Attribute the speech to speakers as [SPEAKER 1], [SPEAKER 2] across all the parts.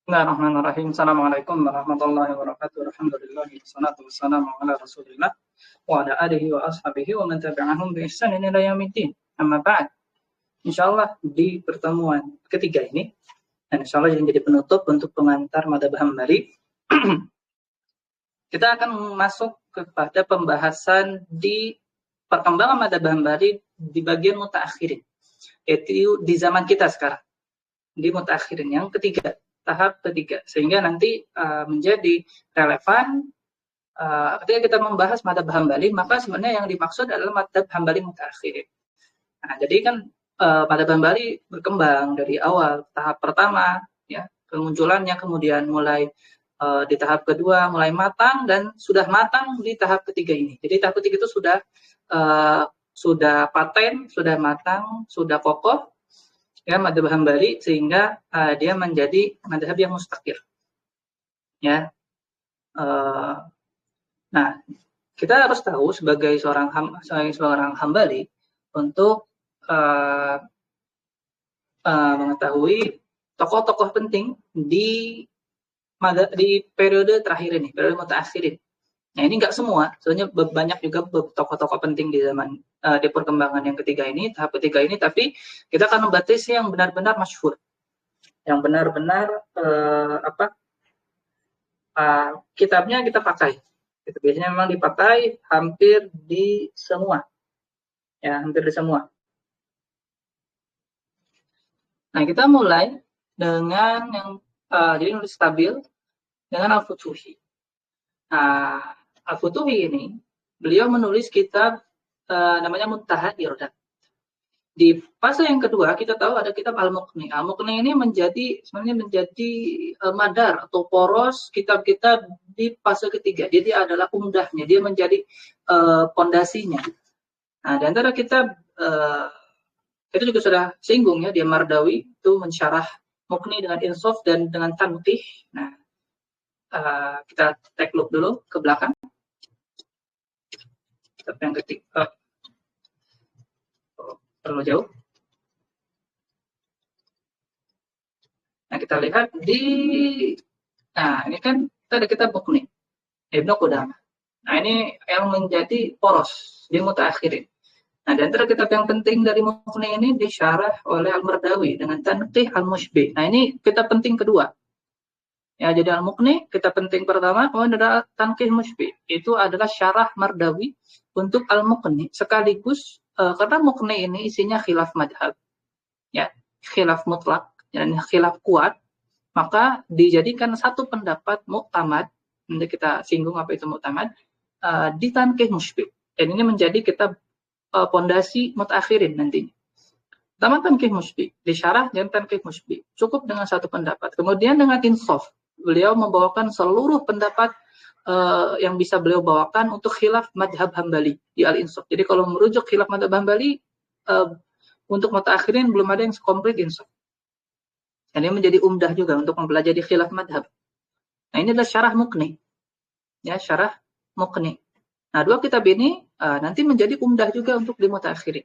[SPEAKER 1] Bismillahirrahmanirrahim. Assalamualaikum warahmatullahi wabarakatuh. Alhamdulillah, wassalatu wassalamu ala Rasulillah wa ala alihi wa ashabihi wa man tabi'ahum bi ihsanin ila yaumiddin. Amma ba'd. Insyaallah di pertemuan ketiga ini dan insyaallah jadi penutup untuk pengantar Madhab Hambali. Kita akan masuk kepada pembahasan di perkembangan Madhab Hambali di bagian mutaakhirin. Yaitu di zaman kita sekarang. Di mutaakhirin yang ketiga. Tahap ketiga, sehingga nanti menjadi relevan ketika kita membahas madhab Hambali, maka sebenarnya yang dimaksud adalah madhab Hambali mutaakhirin. Nah, jadi kan madhab Hambali berkembang dari awal tahap pertama, ya kemunculannya, kemudian mulai di tahap kedua mulai matang dan sudah matang di tahap ketiga ini. Jadi tahap ketiga itu sudah paten, sudah matang, sudah kokoh. Ya, madhab Hambali sehingga dia menjadi madhab yang mustaqir. Ya, nah kita harus tahu sebagai seorang Hambali untuk mengetahui tokoh-tokoh penting di periode terakhir ini, periode mutaakhirin. Nah ini nggak semua, sebenarnya banyak juga tokoh-tokoh penting di zaman di perkembangan yang ketiga ini, tahap ketiga ini, tapi kita akan membatasi yang benar-benar masyhur, yang benar-benar kitabnya kita pakai. Itu biasanya memang dipakai hampir di semua, ya hampir di semua. Nah kita mulai dengan yang jadi nulis stabil dengan Al-Futuhi. Nah, Al-Futuhi ini, beliau menulis kitab namanya Muntaha Irdat. Di fase yang kedua, kita tahu ada kitab Al-Muqni. Al-Muqni ini sebenarnya menjadi madar atau poros kitab-kitab di fase ketiga. Jadi adalah umdahnya, dia menjadi pondasinya. Nah, di antara kitab, itu juga sudah singgung ya, dia Mardawi, itu mensyarah Muqni dengan insaf dan dengan tanqih. Nah, kita take look dulu ke belakang. Kitab yang ketiga terlalu jauh. Nah kita lihat ini kan kita ada kitab Muqni Ibnu Qudamah. Nah ini yang menjadi poros di mutaakhirin. Nah di antara kitab yang penting dari Muqni ini disyarah oleh Al-Mardawi dengan Tanqih Al-Mushbih. Nah ini kitab penting kedua. Ya, jadi Al-Muqni, kitab penting pertama, adalah Tanqih Mushbih. Itu adalah syarah Mardawi untuk Al-Muqni. Sekaligus, karena Muqni ini isinya khilaf madhab, ya, khilaf mutlak, dan khilaf kuat, maka dijadikan satu pendapat mu'tamad, nanti kita singgung apa itu mu'tamad, di Tanqih Mushbih. Dan ini menjadi kitab pondasi mutakhirin nantinya. Pertama Tanqih Mushbih, disyarah dan Tanqih Mushbih. Cukup dengan satu pendapat. Kemudian dengan insaf, beliau membawakan seluruh pendapat yang bisa beliau bawakan untuk khilaf madhab Hambali di Al-Insaf. Jadi kalau merujuk khilaf madhab Hambali, untuk mutakhirin belum ada yang komplit insaf. Dan ini menjadi umdah juga untuk mempelajari khilaf madhab. Nah ini adalah syarah Muqni. Ya, syarah Muqni. Nah dua kitab ini nanti menjadi umdah juga untuk di mutakhirin.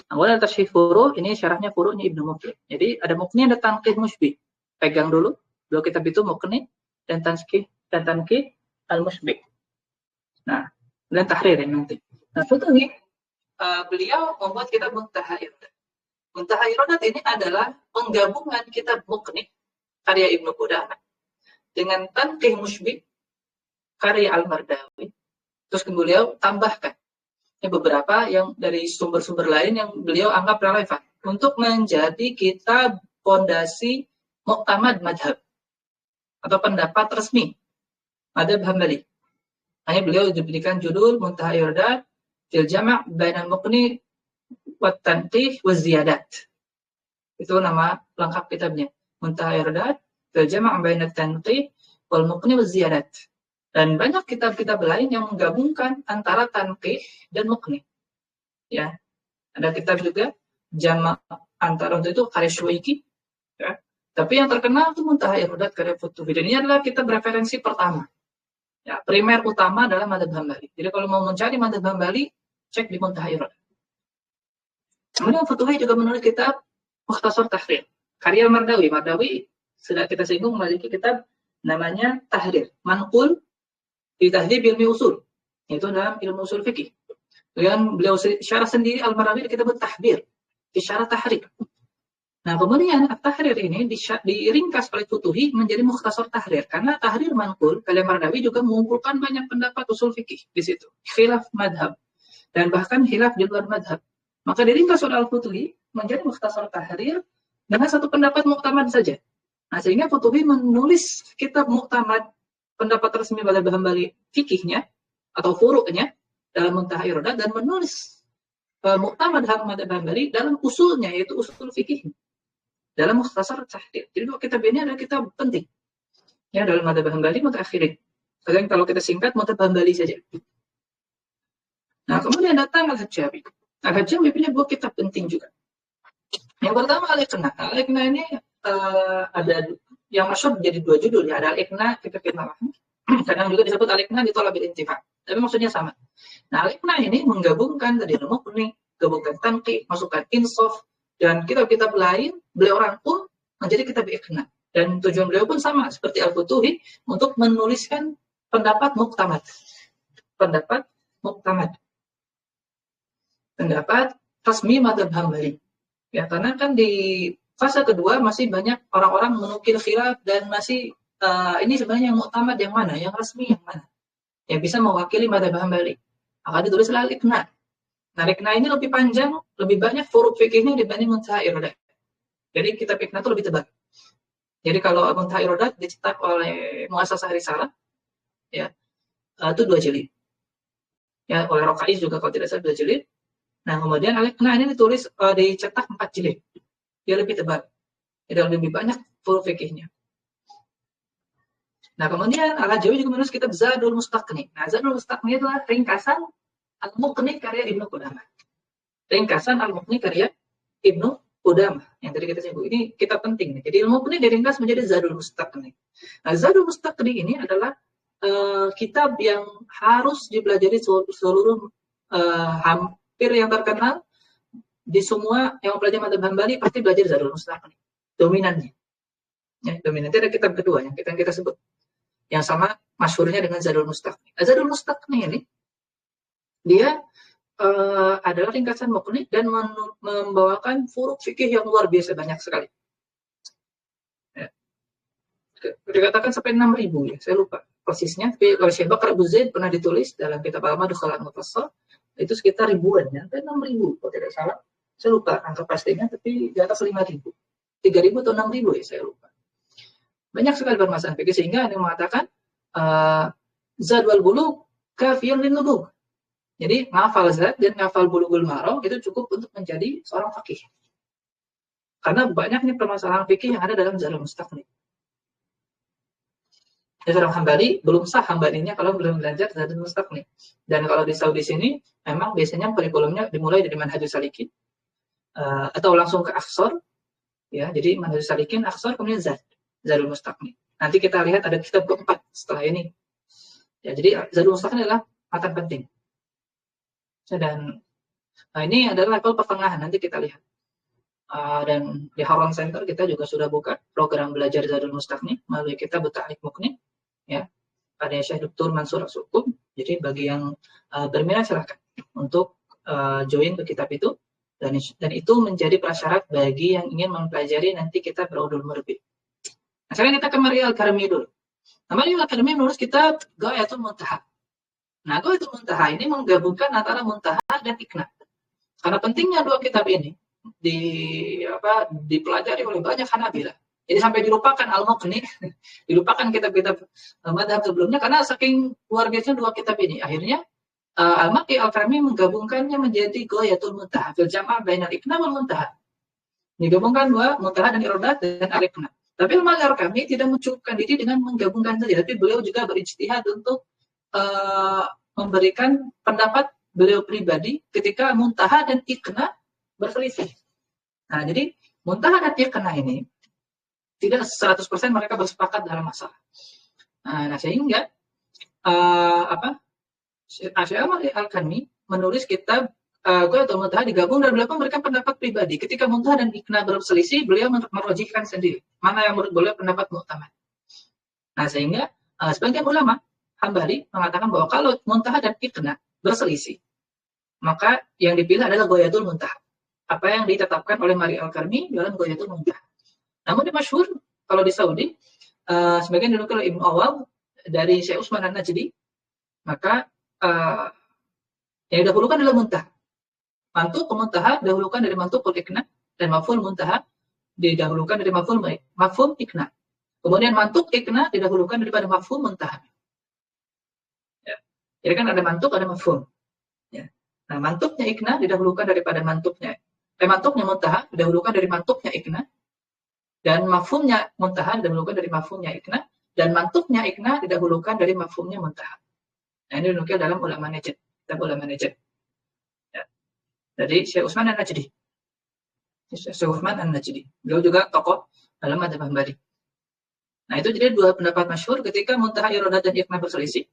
[SPEAKER 1] Kemudian Tashih Furu, ini syarahnya furu'nya Ibnu Muqbil. Jadi ada Muqni, ada Tanqih Mushbih. Pegang dulu, dua kitab itu Muqni dan Tanqih Al-Mushbih. Nah, dan tahririn nanti. Nah, Futuhi, beliau membuat kitab Muntaha Irdat. Muntaha Irdat ini adalah penggabungan kitab Muqni, karya Ibnu Qudamah, dengan Tanqih Mushbih, karya Al-Mardawi. Terus beliau tambahkan beberapa yang dari sumber-sumber lain yang beliau anggap relevan untuk menjadi kitab pondasi mu'tamad madhab atau pendapat resmi madhab Hambali. Hanya beliau diberikan judul Muntaha Irdat fil Jama' bainal Muqni wat Tanqih wa Ziyadat. Itu nama lengkap kitabnya. Muntaha Irdat fil Jama' bainal Tanqih wal Muqni wa Ziyadat. Dan banyak kitab-kitab lain yang menggabungkan antara Tanqih dan Muqni. Ya, ada kitab juga Jama' antara itu karya Syuwaiki. Ya. Tapi yang terkenal itu Muntaha Irdat karya Futuhi. Dan ini adalah kitab referensi pertama. Ya, primer utama adalah madhab Hambali. Jadi kalau mau mencari madhab Hambali, cek di Muntaha Irdat. Kemudian Futuhi juga menulis kitab Mukhtasar Tahrir, karya Mardawi. Mardawi sudah kita singgung memiliki kitab namanya Tahrir, Manqul di Tahdhib Ilmi Usul, itu dalam ilmu usul fikih. Kemudian beliau syarah sendiri Al-Marawi di kitab Tahbir, di syarah Tahrir. Nah, kemudian At-Tahrir ini diringkas oleh Futuhi menjadi Mukhtasar Tahrir, karena Tahrir Manqul oleh Mardawi juga mengumpulkan banyak pendapat usul fikih di situ, khilaf madhab, dan bahkan khilaf di luar madhab. Maka diringkas oleh Al-Futuhi menjadi Mukhtasar Tahrir dengan satu pendapat muktamad saja. Nah, sehingga Futuhi menulis kitab muktamad, pendapat resmi Madzhab Hambali fikihnya atau furuknya dalam Muntaha Irodat, dan menulis muktamad Madzhab Hambali dalam usulnya, yaitu usul fikih dalam Mukhtasar Tahrir. Jadi dua kitab ini adalah kitab penting ya dalam Madzhab Hambali mutaakhirin. Kadang kalau kita singkat Madzhab Hambali saja. Nah, kemudian datang Al-Hajjabi. Al-Hajjabi punya dua kitab penting juga. Yang pertama Al-Iqna. Al-Iqna ini ada yang masyhur jadi dua judul ya, ada Al-Iqna kitab Mahmud. Kadang juga disebut Al-Iqna di Thalabil Intifa. Tapi maksudnya sama. Nah, Al-Iqna ini menggabungkan tadi Al-Muqni, gabungkan Tanqih, masukkan Insaf, dan kitab-kitab lain beliau rangkum menjadi kitab Iqna. Dan tujuan beliau pun sama seperti Al-Futuhi untuk menuliskan pendapat muktamad. Pendapat muktamad. Pendapat resmi Madzhab Hambali. Ya, karena kan di fase kedua masih banyak orang-orang menukil khilaf dan masih ini sebenarnya yang muktamad yang mana, yang resmi yang mana, yang bisa mewakili Madzhab Hambali. Maka ditulislah Al-Iqna. Nah, Iqna ini lebih panjang, lebih banyak furuk fikihnya dibanding Muntaha Irodat. Jadi kitab Iqna itu lebih tebal. Jadi kalau Muntaha Irodat dicetak oleh Muassasah Risalah, ya, itu 2 jilid. Ya, oleh Rokais juga kalau tidak salah 2 jilid. Nah, kemudian Al-Iqna ini ditulis dicetak 4 jilid. Dia lebih tebal. Jadi lebih banyak furuk fikihnya. Nah, kemudian Al-Hajjawi juga menulis kitab Zadul Mustaqni. Nah, Zadul Mustaqni adalah ringkasan Al-Muqni karya Ibnu Qudamah. Ringkasan Al-Muqni karya Ibnu Qudamah. Yang tadi kita singgung. Ini kitab penting. Jadi Al-Muqni diringkas menjadi Zadul Mustaqni. Nah, Zadul Mustaqni ini adalah kitab yang harus dipelajari seluruh hampir yang terkenal di semua yang mempelajari Madzhab Hambali pasti belajar Zadul Mustaqni. Dominannya. Ya, dominannya ada kitab kedua yang kita sebut. Yang sama masyhurnya dengan Zadul Mustaqni. Zadul Mustaqni ini dia adalah ringkasan Muqni dan membawakan furuk fikih yang luar biasa banyak sekali. Ya. Dikatakan sampai 6.000 ya, saya lupa persisnya. Tapi kalau Syekh Bakar Abu Zaid pernah ditulis dalam kitab Al-Madkhal Al-Mufassal, itu sekitar ribuan ya, sampai 6.000 kalau tidak salah. Saya lupa angka pastinya, tapi di atas 5.000. 3.000 atau 6.000 ya, saya lupa. Banyak sekali permasalahan fikih sehingga ada yang mengatakan Zad wal Bulugh kafiyun lin nubugh. Jadi ngafal Zad dan ngafal Bulughul Maram itu cukup untuk menjadi seorang fakih. Karena banyaknya permasalahan fikih yang ada dalam Zadul Mustaqni. Ya, seorang Hambali belum sah Hambalinya kalau belum belajar Zadul Mustaqni. Dan kalau di Saudi sini memang biasanya kurikulumnya dimulai dari Manhajus Salikin atau langsung ke Aqsar. Ya, jadi Manhajus Salikin, Aqsar, kemudian Zadul Mustaqni. Nanti kita lihat ada kitab keempat setelah ini. Ya, jadi Zadul Mustaqni adalah matan penting. Dan ini adalah level pertengahan, nanti kita lihat. Dan di Harran Center kita juga sudah buka program belajar Zadul Mustaqni melalui kitab Ta'liq Muqni, ya, ada Syekh Dr. Mansur As-Suqub. Jadi bagi yang berminat silakan untuk join ke kitab itu, dan itu menjadi prasyarat bagi yang ingin mempelajari nanti kitab Raudhul Murbi. Nah, sekarang kita ke Mari Al-Karmi dulu. Nah, Mari Al-Karmi menulis kitab Ghayatul Muntaha. Nah, Ghayatul Muntaha ini menggabungkan antara Muntaha dan Iqna. Karena pentingnya dua kitab ini dipelajari oleh banyak Hanabilah. Jadi sampai dilupakan Al-Muqni, dilupakan kitab-kitab madhab sebelumnya karena saking luar biasa dua kitab ini. Akhirnya Al-Maqi Al-Karmi menggabungkannya menjadi Ghayatul Muntaha fil Jama' bainal Iqna wal Muntaha. Digabungkan dua Muntaha dan Irodat dan Al-Iqna. Tapi Al-Maqi Al-Karmi tidak mencukupkan diri dengan menggabungkan saja, tapi beliau juga berijtihad untuk memberikan pendapat beliau pribadi ketika Muntaha dan Iqna berselisih. Nah, jadi Muntaha dan Iqna ini tidak 100% mereka bersepakat dalam masalah. Nah, sehingga Syekh Al-Karmi menulis kitab Goyatul Muntahah digabung dan beliau memberikan pendapat pribadi. Ketika Muntahah dan Iqna berselisih, beliau merojihkan sendiri mana yang menurut beliau pendapat mu'tamad. Nah, sehingga sebagian ulama Hambali mengatakan bahwa kalau Muntahah dan Iqna berselisih, maka yang dipilih adalah Goyatul Muntahah. Apa yang ditetapkan oleh Mari Al-Karmi dalam Goyatul Muntahah. Namun di masyhur kalau di Saudi, sebagian dinukil oleh Ibnu Awwal dari Syekh Utsman An-Najdi, maka yang didahulukan adalah Muntahah. Mantuk Muntahah didahulukan dari mantuk Iqna, dan mafhum Muntahah didahulukan dari mafhum Iqna. Kemudian mantuk Iqna didahulukan daripada mafhum Muntahah. Ya. Jadi kan ada mantuk, ada mafhum. Ya. Nah, mantuknya Iqna didahulukan daripada mantuknya Muntahah didahulukan dari mantuknya Iqna, dan mafhumnya Muntahah didahulukan dari mafhumnya Iqna, dan mantuknya Iqna didahulukan dari mafhumnya Muntahah. Nah, ini dinukil dalam ulama Najd, kitab ulama Najd. Ya. Jadi Syekh Utsman An-Najdi. Syekh Utsman An-Najdi. Beliau juga tokoh dalam madzhab Hambali. Nah, itu jadi dua pendapat masyhur ketika Muntahah, Iradah, dan Iqna berselisih.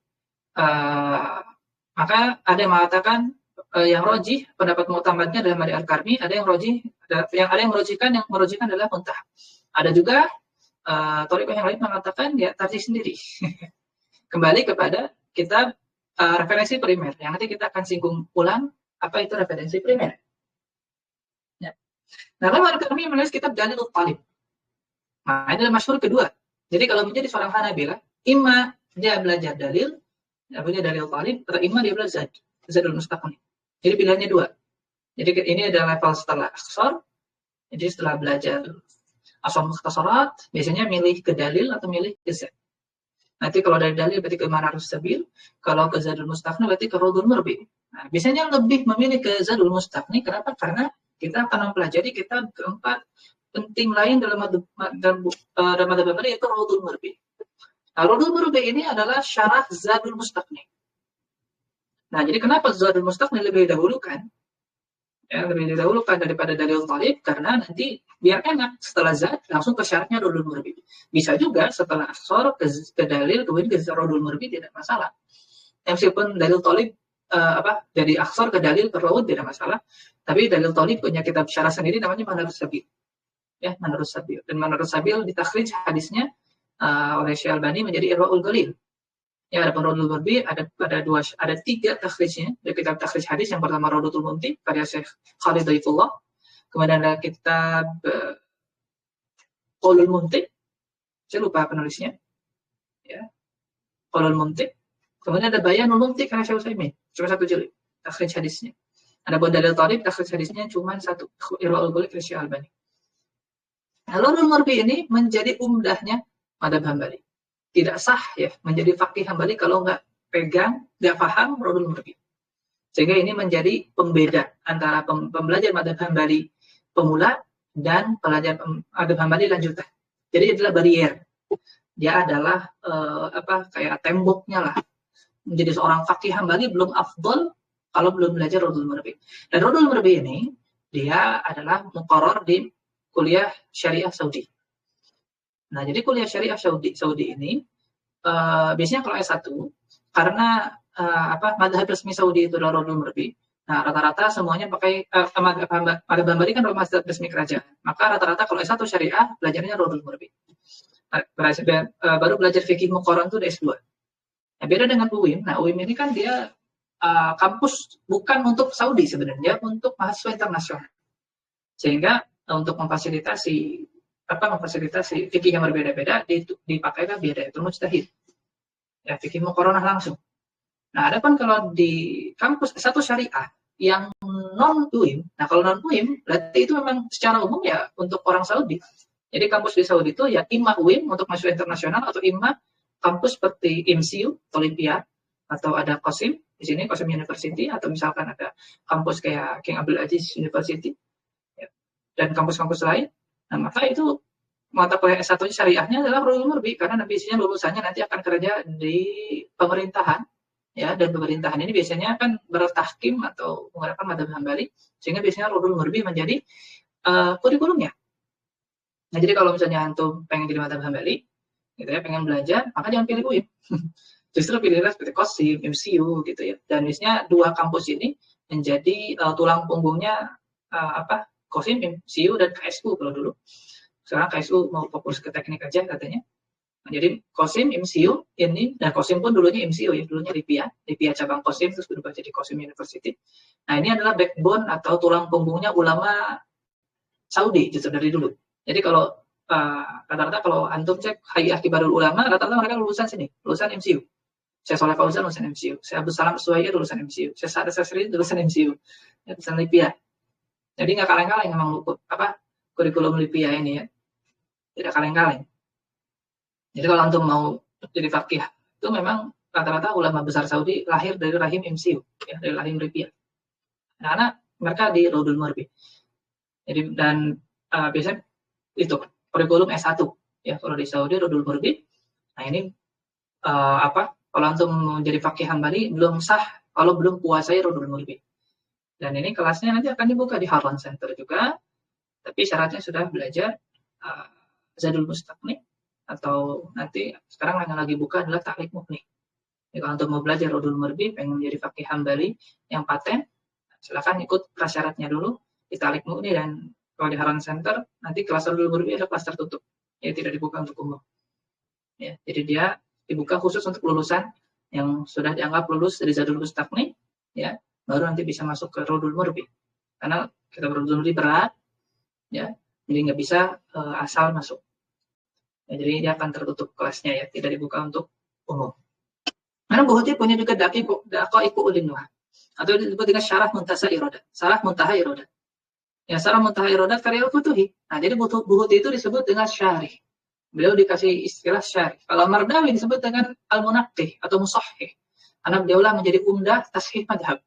[SPEAKER 1] Maka ada yang mengatakan yang rojih pendapat mu'tamadnya adalah Mari Al-Karmi, ada yang merojihkan adalah Muntahah. Ada juga thariqah yang lain mengatakan ya tarjih sendiri. Kembali kepada kitab referensi primer yang nanti kita akan singgung ulang apa itu referensi primer. Ya. Nah, lalu Al-Karmi menulis kitab Dalilul Talib. Nah, ini adalah masyhur kedua. Jadi kalau menjadi seorang Hanabilah, imma dia belajar dalil, punya dalil talib, atau imma dia belajar Zadul Mustaqni. Jadi pilihannya dua. Jadi ini adalah level setelah aksar. Jadi setelah belajar asal mukhtasarat, biasanya milih ke dalil atau milih ke zad. Nanti kalau dari dalil berarti ke Manarus Sabil, kalau ke Zadul Mustaqni berarti ke Raudhul Murbi. Nah, biasanya lebih memilih ke Zadul Mustaqni. Kenapa? Karena kita akan mempelajari kitab keempat penting lain dalam madzhab Hambali, yaitu Raudhul Murbi. Nah, Raudhul Murbi ini adalah syarah Zadul Mustaqni. Nah, jadi kenapa Zadul Mustaqni lebih didahulukan? Ya, lebih didahulukan daripada Dalil Talib, karena nanti biar enak setelah Zad langsung ke syaratnya Raudhul Murbi. Bisa juga setelah Aksor ke Dalil kemudian ke Raudhul Murbi, tidak masalah. Meskipun Dalil Talib dari Aksor ke Dalil ke Raud tidak masalah, tapi Dalil Talib punya kitab syarah sendiri namanya Manarus Sabil. Ya, Manarus Sabil. Dan Manarus Sabil ditakhrij hadisnya oleh Syekh Albani menjadi Irwaul Ghalil. Ya, ada Raudhul Murbi, ada tiga takhrijnya dari kitab takhrij hadis. Yang pertama Raudhatul Mumti karya Syekh Khalid Daifullah. Kemudian ada kitab Qaulul Mumti. Saya lupa penulisnya. Ya. Qaulul Mumti. Kemudian ada Bayanul Mumti karya Syekh Utsaimin. Cuma satu jilid takhrij hadisnya. Ada Dalil Talib takhrij hadisnya cuma satu, Irwaul Ghalil karya Syekh Albani. Raudhul Murbi ini menjadi umdahnya madzhab Hambali. Tidak sah ya menjadi faqih Hambali kalau nggak paham Raudhul Murbi. Sehingga ini menjadi pembeda antara pembelajar madzhab Hambali pemula dan pelajar madzhab Hambali lanjutan. Jadi adalah barier. Dia adalah kayak temboknya lah. Menjadi seorang faqih Hambali belum afdal kalau belum belajar Raudhul Murbi. Dan Raudhul Murbi ini dia adalah muqarrar di kuliah syariah Saudi. Nah, jadi kuliah syariah Saudi ini biasanya kalau S1 karena madzhab resmi Saudi itu adalah Raudhul Murbi. Nah, rata-rata semuanya pakai madzhab Hambali kan madzhab resmi kerajaan. Maka rata-rata kalau S1 syariah belajarnya Raudhul Murbi. Baru belajar fikih muqarrar itu di S2. Nah, beda dengan UIM. Nah, UIM ini kan dia kampus bukan untuk Saudi sebenarnya, untuk mahasiswa internasional. Sehingga untuk memfasilitasi fikih yang berbeda-beda dipakailah biadatul mujtahid. Ya, fikih muqaranah langsung. Nah, adapun kalau di kampus satu syariah yang non UIM, nah kalau non UIM berarti itu memang secara umum ya untuk orang Saudi. Jadi kampus di Saudi itu ya imma UIM untuk mahasiswa internasional atau imma kampus seperti IMCU, Olympia, atau ada Qasim di sini, Qasim University, atau misalkan ada kampus kayak King Abdul Aziz University. Dan kampus-kampus lain. Nah, maka itu mata kuliah S1 syariahnya adalah Raudhul Murbi, karena biasanya lulusannya nanti akan kerja di pemerintahan, ya, dan pemerintahan ini biasanya akan bertahkim atau menggunakan madzhab Hambali, sehingga biasanya Raudhul Murbi menjadi kurikulumnya. Nah, jadi kalau misalnya antum pengen jadi madzhab Hambali, gitu ya, pengen belajar, maka jangan pilih UIN. Justru pilihlah seperti Qasim, MCU gitu ya. Dan biasanya dua kampus ini menjadi tulang punggungnya Qasim, MCU, dan KSU kalau dulu. Sekarang KSU mau fokus ke teknik aja katanya. Nah, jadi Qasim, MCU ini, dan Qasim pun dulunya MCU ya, dulunya Lipia cabang Qasim, terus berubah jadi Qasim University. Nah, ini adalah backbone atau tulang punggungnya ulama Saudi justru dari dulu. Jadi kalau rata-rata kalau antum cek Hay'ah Kibarul Ulama, rata-rata mereka lulusan sini, lulusan MCU. Saya Soleh Fauzan lulusan MCU, saya Abdul Salam Suwair lulusan MCU, saya Sa'ad Sasri lulusan MCU, ya, lulusan Lipia. Jadi nggak kaleng-kaleng memang kurikulum Lipia ini ya, tidak kaleng-kaleng. Jadi kalau antum mau jadi fakih, itu memang rata-rata ulama besar Saudi lahir dari rahim MCU, ya, dari rahim Lipia. Karena mereka di Rodul Murbi. Jadi dan biasanya itu kurikulum S1 ya kalau di Saudi Rodul Murbi. Nah ini kalau antum menjadi fakih Hambali belum sah kalau belum kuasai Rodul Murbi. Dan ini kelasnya nanti akan dibuka di Harlan Center juga, tapi syaratnya sudah belajar Zadul Mustaqni, atau nanti sekarang yang lagi buka adalah Ta'liq Mughni. Jadi kalau antum mau belajar Rodul Murbi, pengen menjadi fakih Hambali yang paten, silakan ikut prasyaratnya dulu di Ta'liq Mughni, dan kalau di Harlan Center nanti kelas Rodul Murbi ada kelas tertutup, ya tidak dibuka untuk umum. Ya, jadi dia dibuka khusus untuk lulusan yang sudah dianggap lulus dari Zadul Mustaqni, ya, baru nanti bisa masuk ke Rodul Murbi. Karena kita Rodul Murbi berat, ya, jadi nggak bisa asal masuk. Ya, jadi dia akan tertutup kelasnya ya, tidak dibuka untuk umum. Karena Buhuti punya juga Daqaiqu Ulin Nuha, atau disebut dengan Syarah Muntaha Irodat. Syarah Muntaha Irodat. Ya, Syarah Muntaha Irodat karya Al-Futuhi. Nah, jadi Buhuti itu disebut dengan syarih. Beliau dikasih istilah syarih. Kalau Mardawi disebut dengan al-munaqqih atau musahhih. Karena beliaulah menjadi umdah tashih madhab.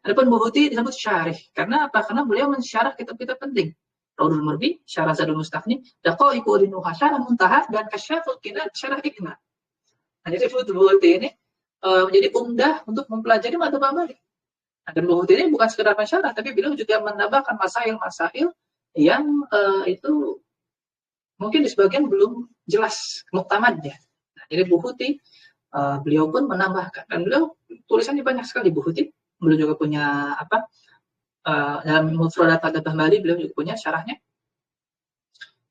[SPEAKER 1] Adapun Buhuti disebut syarih. Karena apa? Karena beliau mensyarah kitab-kitab penting. Raudul Murbi, Syarah Zadul Mustaqni, Daqaiqu Ulinuha, Syarah Muntaha, dan Kasyaful Qinat, Syarah Ikma. Nah, jadi Buhuti ini menjadi umdah untuk mempelajari madhab Hambali. Dan Buhuti ini bukan sekedar mensyarah, tapi beliau juga menambahkan masail-masail yang itu mungkin di sebagian belum jelas muktamadnya. Nah, jadi Buhuti, beliau pun menambahkan, dan beliau tulisannya banyak sekali Buhuti. Beliau juga punya dalam Mufradat Adab Hambali, beliau juga punya syarahnya.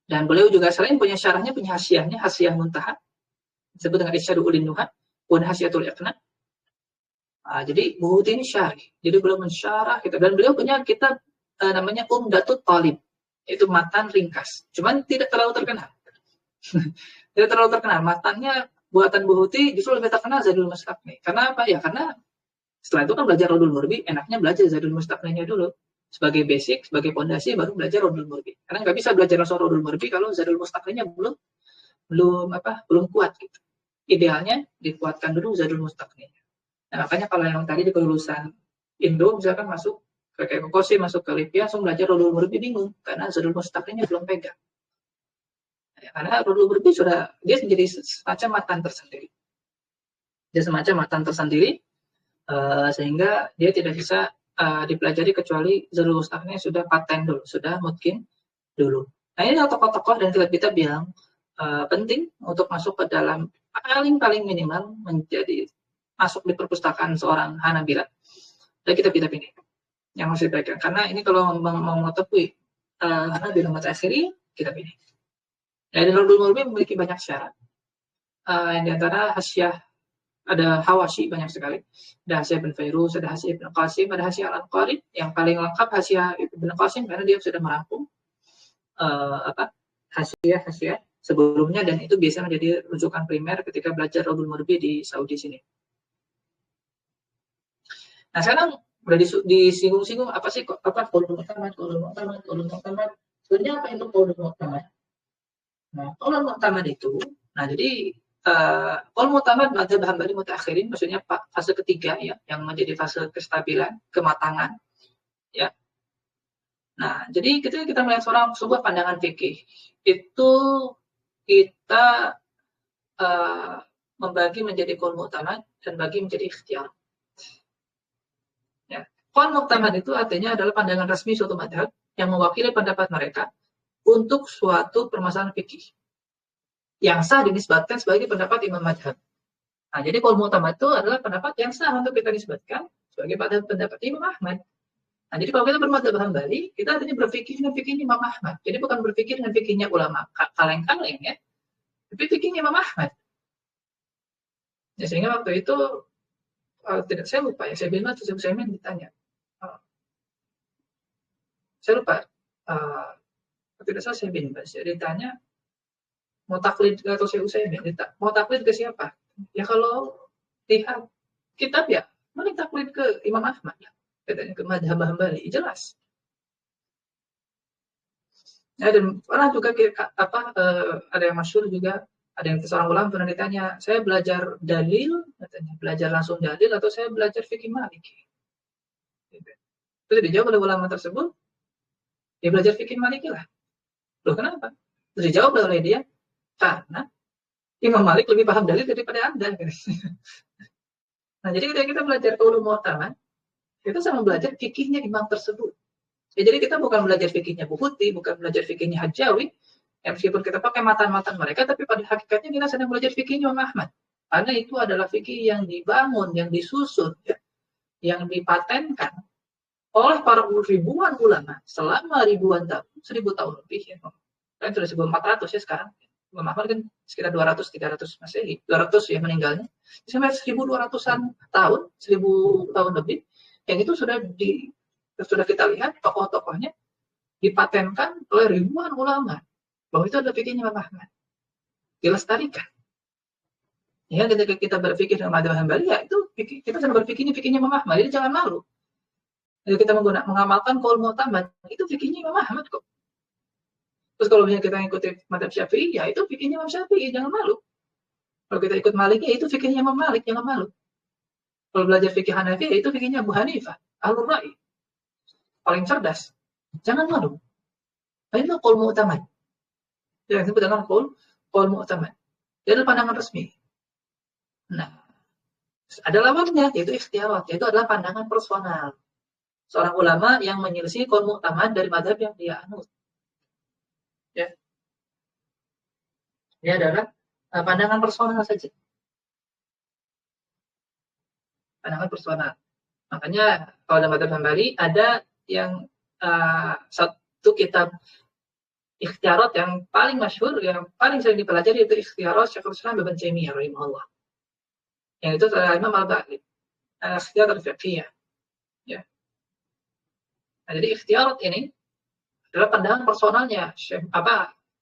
[SPEAKER 1] Dan beliau juga selain punya syarahnya, punya hasyiahnya, Hasyiah Muntaha, disebut dengan Isyadu Ulin Nuha, pun Hasyiatul Iqna. Jadi Buhuti ini syarih. Jadi beliau mensyarah kitab, dan beliau punya kitab namanya Umdatut Talib. Itu matan ringkas, cuman tidak terlalu terkenal. Tidak terlalu terkenal. Matannya buatan Buhuti justru lebih terkenal Zadul Mustaqni. Karena apa ya? Karena setelah itu kan belajar Rodul Murbi, enaknya belajar Zadul Mustaqninya dulu sebagai basic, sebagai fondasi, baru belajar Rodul Murbi. Karena nggak bisa belajar langsung Rodul Murbi kalau Zadul Mustaqninya belum kuat gitu. Idealnya dikuatkan dulu Zadul Mustaqninya. Nah, makanya kalau yang tadi di kelulusan Indo misalkan masuk kayak Kokosi, masuk ke Lipia, langsung belajar Rodul Murbi bingung karena Zadul Mustaqninya belum pegang. Ya, karena Rodul Murbi dia menjadi semacam matan tersendiri. Dia semacam matan tersendiri, sehingga dia tidak bisa dipelajari kecuali Zadul Mustaqni sudah paten dulu, sudah mungkin dulu. Nah, ini tokoh-tokoh dan kitab-kitab yang penting untuk masuk ke dalam paling minimal menjadi masuk di perpustakaan seorang Hanabila. Dan kitab-kitab ini yang harus dipegang. Karena ini kalau mau mengetahui Hanabila Mutaakhiri, kitab ini. Dan Rodul Murbi memiliki banyak syarat. Yang diantara hasyiah, ada Hawashi banyak sekali. Ada Hasyiah Ibn Fairuz, ada Hasyiah Ibn Qasim, ada Hasyiah Al-Anqari. Yang paling lengkap Hasyiah Ibn Qasim karena dia sudah merangkum hasyiah sebelumnya, dan itu biasa menjadi rujukan primer ketika belajar Rodul Murbi di Saudi sini. Nah, sekarang udah disinggung-singgung apa sih qaulul mu'tamad. Sebenarnya apa itu qaulul mu'tamad? Nah, qaulul mu'tamad itu, jadi qaul mu'tamad madzhab Hambali mutaakhirin, maksudnya fase ketiga ya, yang menjadi fase kestabilan, kematangan ya. Nah, jadi ketika kita melihat sebuah pandangan fikih, itu kita membagi menjadi qaul mu'tamad dan bagi menjadi ikhtiyar. Ya. Qaul mu'tamad itu artinya adalah pandangan resmi suatu madhab yang mewakili pendapat mereka untuk suatu permasalahan fikih yang sah dinisbatkan sebagai pendapat imam madhab. Nah, jadi qaul mu'tamad itu adalah pendapat yang sah untuk kita nisbatkan sebagai pada pendapat Imam Ahmad. Nah, jadi kalau kita bermadzhab Hambali, kita artinya berpikir dengan fikihnya Imam Ahmad. Jadi bukan berpikir dengan fikihnya ulama kaleng-kaleng ya, tapi fikihnya Imam Ahmad. Ya, sehingga waktu itu tidak, saya lupa ya, saya bilang atau saya ditanya, saya lupa, tidak salah saya bin Bas, ya, ditanya mau taklid atau saya Utsaimin, mau taklid ke siapa? Ya kalau lihat kitab ya, mending taklid ke Imam Ahmad ya, katanya ke madzhab Hambali, jelas. Ya, dan pernah juga ada yang masyhur juga, ada yang seorang ulama pernah ditanya, saya belajar dalil, katanya belajar langsung dalil atau saya belajar fikih Maliki. Terus dijawab oleh ulama tersebut, dia belajar fikih Maliki lah. Loh kenapa? Terus dijawab oleh dia, karena Imam Malik lebih paham dalil daripada Anda. Nah, jadi ketika kita belajar ulum mu'tamad, kita sama belajar fikihnya imam tersebut. Ya, jadi kita bukan belajar fikihnya Buhuti, bukan belajar fikihnya Hajawi, ya, meskipun kita pakai matan-matan mereka, tapi pada hakikatnya kita sedang belajar fikihnya Imam Ahmad. Karena itu adalah fikih yang dibangun, yang disusun, ya, yang dipatenkan oleh para ribuan ulama selama ribuan tahun, 1000 tahun lebih. Ya. Kan sudah 1400 ya sekarang. Imam Ahmad kan sekitar 200-300 Masehi, 200 ya meninggalnya. Sampai 1200-an tahun, 1000 tahun lebih, yang itu sudah kita lihat tokoh-tokohnya dipatenkan oleh ribuan ulama bahwa itu adalah fikihnya Imam Ahmad. Dilestarikan. Ya, ketika kita berpikir dengan madzhab Hambali, ya itu kita sedang berpikir ini fikihnya Imam Ahmad. Jadi jangan malu. Jadi kita mengamalkan qaul mu'tamad, itu fikihnya Imam Ahmad kok. Terus kalau misalnya kita ikuti madzhab Syafi'i, ya itu fikihnya Imam Syafi'i, jangan malu. Kalau kita ikut Maliki, ya itu fikihnya Imam Malik, jangan malu. Kalau belajar fikih Hanafi, ya itu fikihnya Abu Hanifah, Ahlur Ra'i, paling cerdas. Jangan malu. Nah, itu qaul mu'tamad. Yang disebut dengan qaul mu'tamad. Dia adalah pandangan resmi. Nah, ada lawannya, yaitu ikhtiarat, yaitu adalah pandangan personal. Seorang ulama yang menyelisih qaul mu'tamad dari madzhab yang dia anut. Ya. Ini adalah pandangan personal saja. Pandangan personal. Makanya kalau dalam madzhab Hambali ada yang satu kitab ikhtiarat yang paling masyhur, yang paling sering dipelajari, yaitu ikhtiarat Syekhul Islam Ibnu Taimiyah rahimahullah. Yang itu adalah Imam Al-Baqi, ikhtiarat fiqhiyah. Ya. Nah, jadi ikhtiarat ini adalah pandangan personalnya Syekh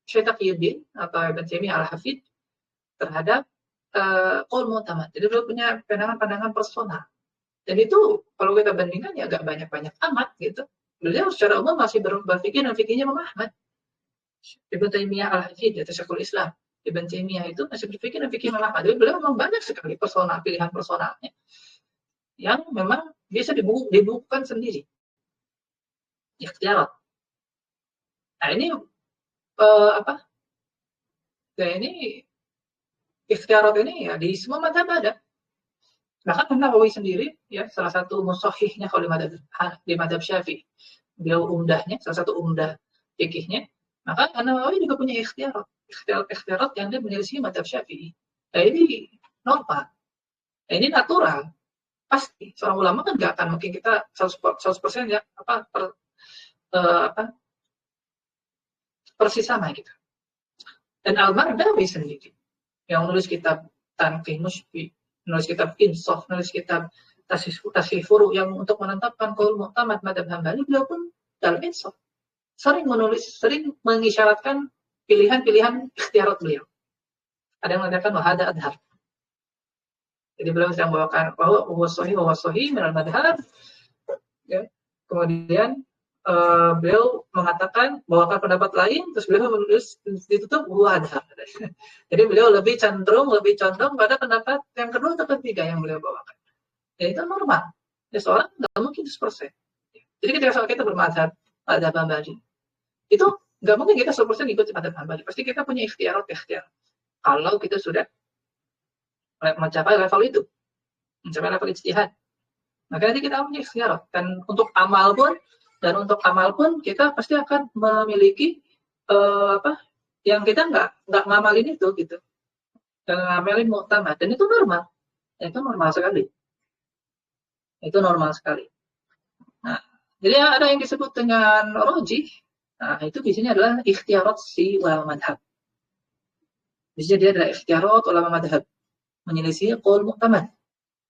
[SPEAKER 1] Taqiyuddin atau Ibnu Taimiyah Al-Hafidz terhadap qaul mu'tamad. Jadi beliau punya pandangan personal. Dan itu kalau kita bandingkan ya agak banyak-banyak amat gitu. Beliau secara umum masih berpikir dan fikirnya Imam Ahmad. Ibnu Taimiyah Al-Hafidz atau Syekhul Islam Ibnu Taimiyah itu masih berpikir dan fikir Imam Ahmad. Jadi beliau memang banyak sekali pilihan personalnya yang memang bisa dibukukan sendiri. Ikhtiarat. Nah ini ini ikhtiarat ini ya di semua madzhab ada. Bahkan Nawawi sendiri, ya salah satu musahihnya kalau di madzhab Syafi'i, beliau umdahnya, salah satu umdah fikihnya, maka Nawawi juga punya ikhtiarat yang dia menyelisih madzhab Syafi'i. Nah ini normal, nah, ini natural, pasti seorang ulama kan nggak akan mungkin kita 100% ya persis sama gitu. Dan Al-Mardawi sendiri yang menulis kitab Tanqih Musyfi, menulis kitab Insaf, menulis kitab Tashrih Furu yang untuk menetapkan qaul mu'tamad madzhab Hambali, beliau pun dalam Insaf sering mengisyaratkan pilihan-pilihan ikhtiarat beliau. Ada yang mengatakan wahada adhar. Jadi beliau sedang membawakan bahwa huwa sahih minal madhab. Ya. Kemudian beliau mengatakan bawakan pendapat lain, terus beliau menulis ditutup huwa adhar. Jadi beliau lebih condong pada pendapat yang kedua atau ketiga yang beliau bawakan. Ya itu normal. Ya seorang nggak mungkin 100%. Jadi ketika kita bermadzhab Hambali, itu nggak mungkin kita 100% ikut madzhab Hambali. Pasti kita punya ikhtiar. Kalau kita sudah mencapai level itu, mencapai level ijtihad, maka nanti kita punya ikhtiar. Dan untuk amal pun kita pasti akan memiliki yang kita nggak ngamalin itu gitu, dan ngamalin mu'tamad, dan itu normal sekali. Itu normal sekali. Nah, jadi ada yang disebut dengan rojih. Nah, itu biasanya adalah ikhtiarat si ulama madhab. Biasanya dia adalah ikhtiarat ulama madhab. Menyelisih qaul mu'tamad.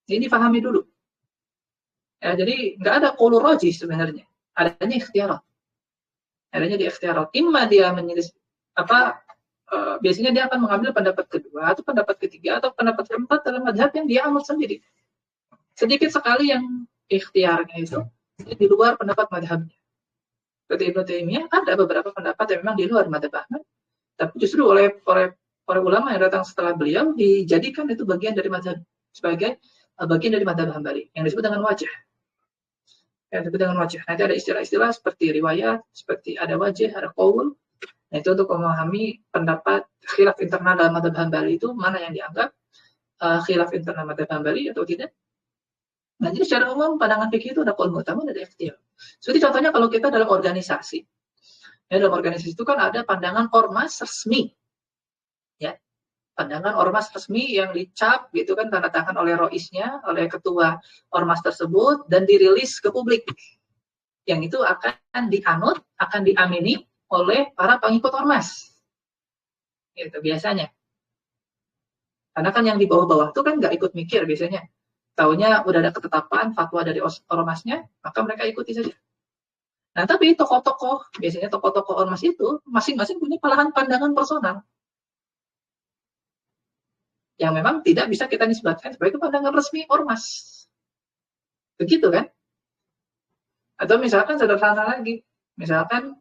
[SPEAKER 1] Ini dipahami dulu. Ya, jadi nggak ada qaul rojih sebenarnya. Adanya ikhtiarat. Adanya di ikhtiarat. Imma dia menyelisih biasanya dia akan mengambil pendapat kedua atau pendapat ketiga atau pendapat keempat dalam madhab yang dia anut sendiri. Sedikit sekali yang ikhtiarnya itu di luar pendapat madhabnya. Seperti Ibnu Taimiyah ada beberapa pendapat yang memang di luar madhab Ahmad, tapi justru oleh ulama yang datang setelah beliau dijadikan itu bagian dari madhab, sebagai bagian dari madhab Hambali yang disebut dengan wajah. Yang disebut dengan wajah. Nanti ada istilah-istilah seperti riwayat, seperti ada wajah, ada qaul. Nah, itu untuk memahami pendapat khilaf internal dalam madhab Hambali itu mana yang dianggap khilaf internal madhab Hambali atau tidak. Nah, jadi secara umum pandangan fikih itu ada qaul mu'tamad, ada ikhtiar. Seperti contohnya kalau kita dalam organisasi. Ya, dalam organisasi itu kan ada pandangan ormas resmi. Ya. Pandangan ormas resmi yang dicap gitu kan, tanda tangan oleh roisnya, oleh ketua ormas tersebut dan dirilis ke publik. Yang itu akan dianut, akan diamini oleh para pengikut ormas. Gitu biasanya. Karena kan yang di bawah-bawah itu kan nggak ikut mikir biasanya. Taunya udah ada ketetapan fatwa dari ormasnya, maka mereka ikuti saja. Nah, tapi tokoh-tokoh, biasanya tokoh-tokoh ormas itu masing-masing punya pandangan personal yang memang tidak bisa kita nisbatkan sebagai pandangan resmi ormas. Begitu kan? Atau misalkan sederhana lagi, misalkan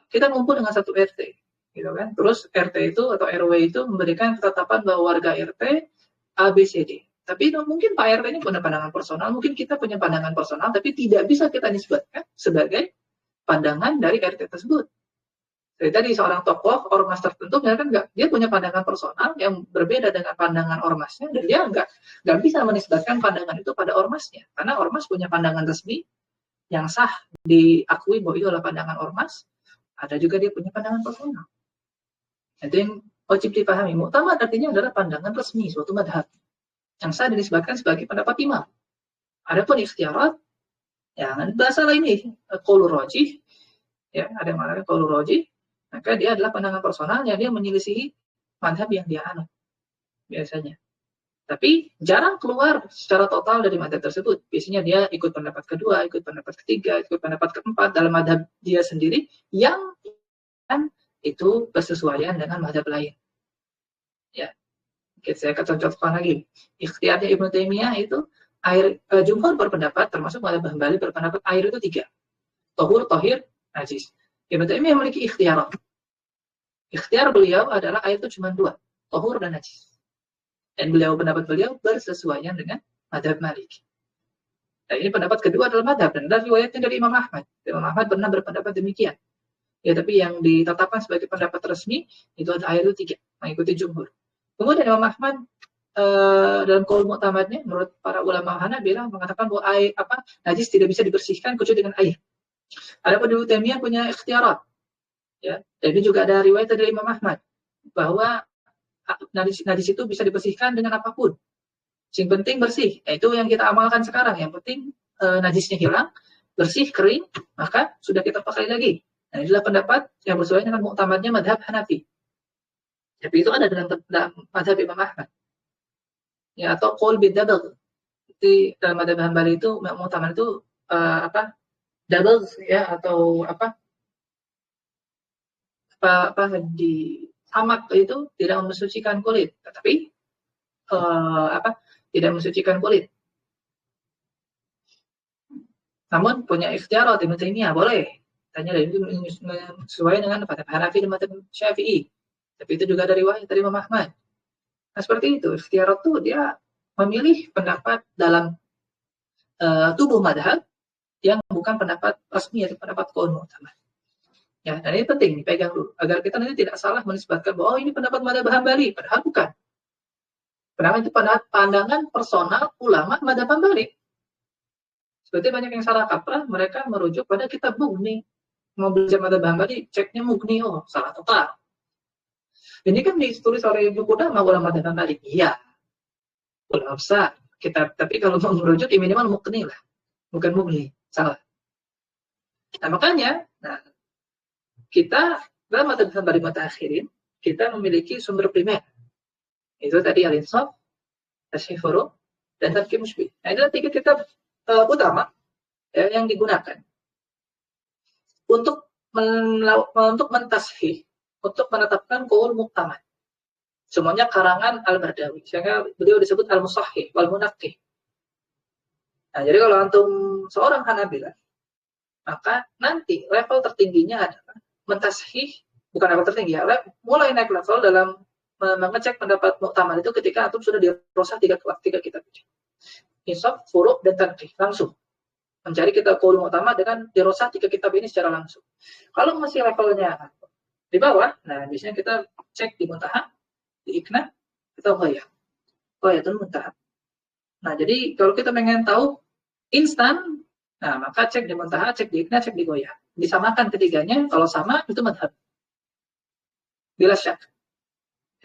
[SPEAKER 1] kita ngumpul dengan satu RT, gitu kan? Terus RT itu atau RW itu memberikan ketetapan bahwa warga RT ABCD. Tapi mungkin Pak RT ini punya pandangan personal, mungkin kita punya pandangan personal, tapi tidak bisa kita nisbatkan sebagai pandangan dari RT tersebut. Jadi tadi seorang tokoh ormas tertentu, kan dia punya pandangan personal yang berbeda dengan pandangan ormasnya, dan dia nggak bisa menisbatkan pandangan itu pada ormasnya, karena ormas punya pandangan resmi yang sah diakui bahwa itu adalah pandangan ormas. Ada juga dia punya pandangan personal. Itu yang wajib dipahami. Mu'tamad artinya adalah pandangan resmi suatu madhab yang sah dinisbatkan sebagai pendapat imam. Adapun ikhtiarat, ya bahasa lain ini qaulur rajih, ya ada yang mengatakan qaulur rajih, maka dia adalah pandangan personalnya, dia menyelisihi madhab yang dia anut biasanya. Tapi jarang keluar secara total dari madhab tersebut. Biasanya dia ikut pendapat kedua, ikut pendapat ketiga, ikut pendapat keempat dalam madhab dia sendiri yang kan itu bersesuaian dengan madhab lain. Ya. Saya akan contohkan lagi. Ikhtiarnya Ibnu Taimiyah itu jumhur berpendapat, termasuk madhab Hambali berpendapat air itu 3. Tahur, tahir, najis. Ibnu Taimiyah memiliki ikhtiar. Ikhtiar beliau adalah air itu cuma 2, tahur dan najis. Dan pendapat beliau bersesuaian dengan madhab Maliki. Nah, ini pendapat kedua adalah madhab, dan dari riwayatnya dari Imam Ahmad. Imam Ahmad pernah berpendapat demikian. Ya, tapi yang ditetapkan sebagai pendapat resmi itu ada air itu 3, mengikuti jumhur. Kemudian Imam Ahmad dalam qaul mu'tamadnya menurut para ulama Hanabilah mengatakan bahwa najis tidak bisa dibersihkan kecuali dengan air. Adapun Ibnu Taimiyah punya ikhtiarat. Ya, dan ini juga ada riwayat dari Imam Ahmad bahwa najis itu bisa dibersihkan dengan apapun. Yang penting bersih. Itu yang kita amalkan sekarang. Yang penting najisnya hilang, bersih, kering, maka sudah kita pakai lagi. Nah, inilah pendapat yang bersesuaian dengan mu'tamadnya madhab Hanafi. Tapi itu ada dalam madhab Imam Ahmad. Ya, atau qaul bidabagh. Jadi dalam madhab Hambali itu mu'tamad itu dabagh ya, atau di samak itu tidak mensucikan kulit, tetapi tidak mensucikan kulit. Namun punya ikhtiarat Ibnu Taimiyah boleh. Tanya dari itu sesuai dengan madhab Hanafi dan madhab Syafi'i. Tapi itu juga dari riwayat dari Imam Ahmad. Nah, seperti itu. Ikhtiarat itu dia memilih pendapat dalam tubuh madhab yang bukan pendapat resmi atau pendapat qaul mu'tamad. Ya, dan ini penting dipegang dulu agar kita nanti tidak salah menisbatkan bahwa ini pendapat madhab Hambali, padahal bukan. Padahal itu pandangan personal ulama madhab Hambali. Seperti banyak yang salah kaprah, mereka merujuk pada kitab Mughni. Mau belajar madhab Hambali, ceknya Mughni, salah total. Ini kan ditulis oleh Ibnu Qudamah ulama madhab Hambali. Iya, ulama besar. kita. Tapi kalau mau merujuk, ya minimal mukni lah, bukan mubni. Salah. Nah, makanya, kita dalam madzhab Hambali mutaakhirin, kita memiliki sumber primer. Itu tadi al-insaf, tashrih furu', dan tafsir musybih. Nah, itu 3 kitab utama ya, yang digunakan untuk mentashih, untuk menetapkan qaul muqtamad. Semuanya karangan Al-Mardawi, sehingga beliau disebut Al-Musahhih wal Munaqqih. Nah, jadi kalau antum seorang Hanabilah, maka nanti level tertingginya adalah mentashih, bukan level tertinggi ya, mulai naik level dalam mengecek pendapat muqtamad itu ketika antum sudah dirosah 3 kitab. Insaf, furu', dan tanqih, langsung mencari kitab qaul muqtamad dengan dirosah 3 kitab ini secara langsung. Kalau masih levelnya di bawah, nah biasanya kita cek di Muntaha, di Iqna, atau Ghayatul Muntaha. Nah, jadi kalau kita pengen tahu instan, nah maka cek di Muntaha, cek di Iqna, cek di Ghayah. Disamakan ketiganya, kalau sama itu madhab. Bila syak.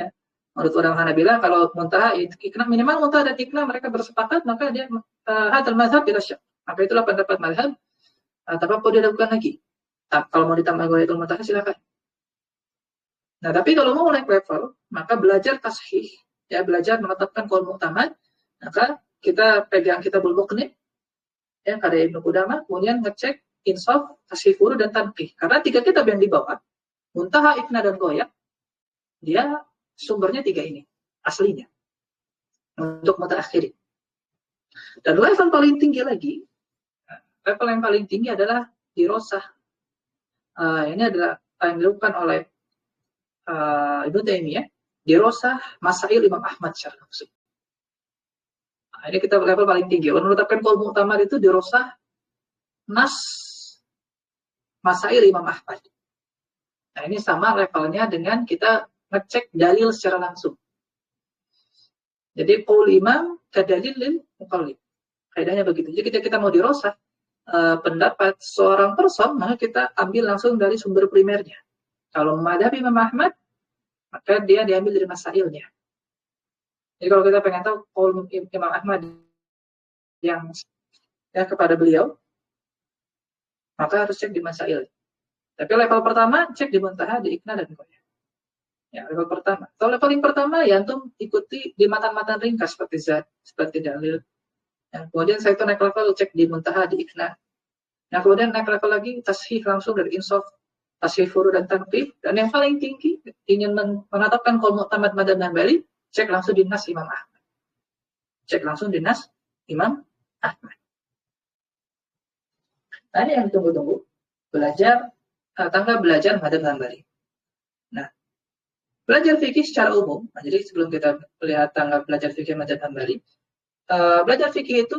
[SPEAKER 1] Ya. Menurut orang Hanabilah, kalau Muntaha, Iqna, minimal Muntaha dan Iqna mereka bersepakat, maka dia hadal madhab bila syak. Maka itulah pendapat madhab, tanpa perlu diragukan lagi. Nah, kalau mau ditambah Ghayatul Muntaha, silakan. Nah, tapi kalau mau naik level, maka belajar tashih, ya, belajar menetapkan qaul muqtamad, maka kita pegang kitabul muqni, ya, karya Ibnu Qudamah, kemudian ngecek insaf, tashih furu', dan tanqih. Karena 3 kitab yang di bawah, Muntaha, Iqna, dan Ghayah, dia sumbernya 3 ini, aslinya, untuk mutaakhirin. Dan level paling tinggi lagi, level yang paling tinggi adalah dirosah. Ini adalah yang dilakukan oleh Ibnu Taimiyah, dirosah masail Imam Ahmad secara langsung. Nah, ini kita level paling tinggi. Kalau menetapkan qaul muqtamad itu dirosah nas masail Imam Ahmad. Nah, ini sama levelnya dengan kita ngecek dalil secara langsung. Jadi qaul imam kadalil lil muqallid. Kaidahnya begitu. Jadi kita mau dirosah pendapat seorang person, maka kita ambil langsung dari sumber primernya. Kalau madhab Imam Ahmad, maka dia diambil dari masailnya. Jadi kalau kita pengen tahu qaul Imam Ahmad yang ya kepada beliau, maka harus cek di masail. Tapi level pertama cek di Muntaha, di Iqna, dan Ghayah. Ya, level pertama. Kalau level yang pertama ya antum ikuti di matan-matan ringkas seperti zat, seperti dalil. Yang kemudian saya itu naik level cek di Muntaha, di Iqna. Yang kemudian naik level lagi tashih langsung dari insaf, tashih furu', dan tanqih. Dan yang paling tinggi ingin menetapkan qaul muqtamad madzhab Hambali, cek langsung di nas Imam Ahmad. Cek langsung di nas Imam Ahmad. Nah, ini yang ditunggu-tunggu. Belajar, tangga belajar madzhab Hambali. Nah, belajar fikih secara umum. Nah, jadi sebelum kita lihat tangga belajar fikih madzhab Hambali, belajar fikih itu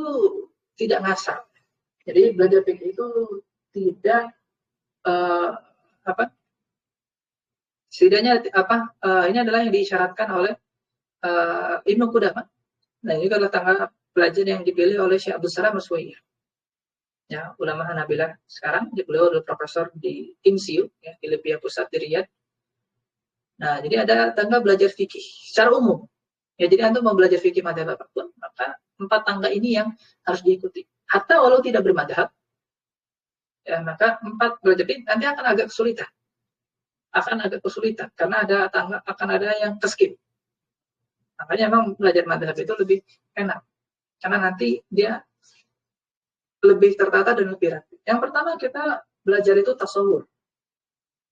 [SPEAKER 1] tidak ngasal. Jadi belajar fikih itu tidak setidaknya ini adalah yang diisyaratkan oleh Ibnu Qudamah. Nah, ini adalah tangga belajar yang dipilih oleh Syekh Abdus Salam As-Suwaiyah. Ya, ulama Hanabilah sekarang, beliau adalah profesor di IMSIU, ya, di Libya Pusat di Riyadh. Nah, jadi ada tangga belajar fikih secara umum. Ya, jadi antum mau belajar fikih madzhab apapun, maka 4 tangga ini yang harus diikuti. Hatta walau tidak bermadzhab, ya, maka 4 belajar ini nanti akan agak kesulitan. Karena ada tangga, akan ada yang keskip. Makanya memang belajar madzhab itu lebih enak. Karena nanti dia lebih tertata dan lebih rapi. Yang pertama kita belajar itu tasawur.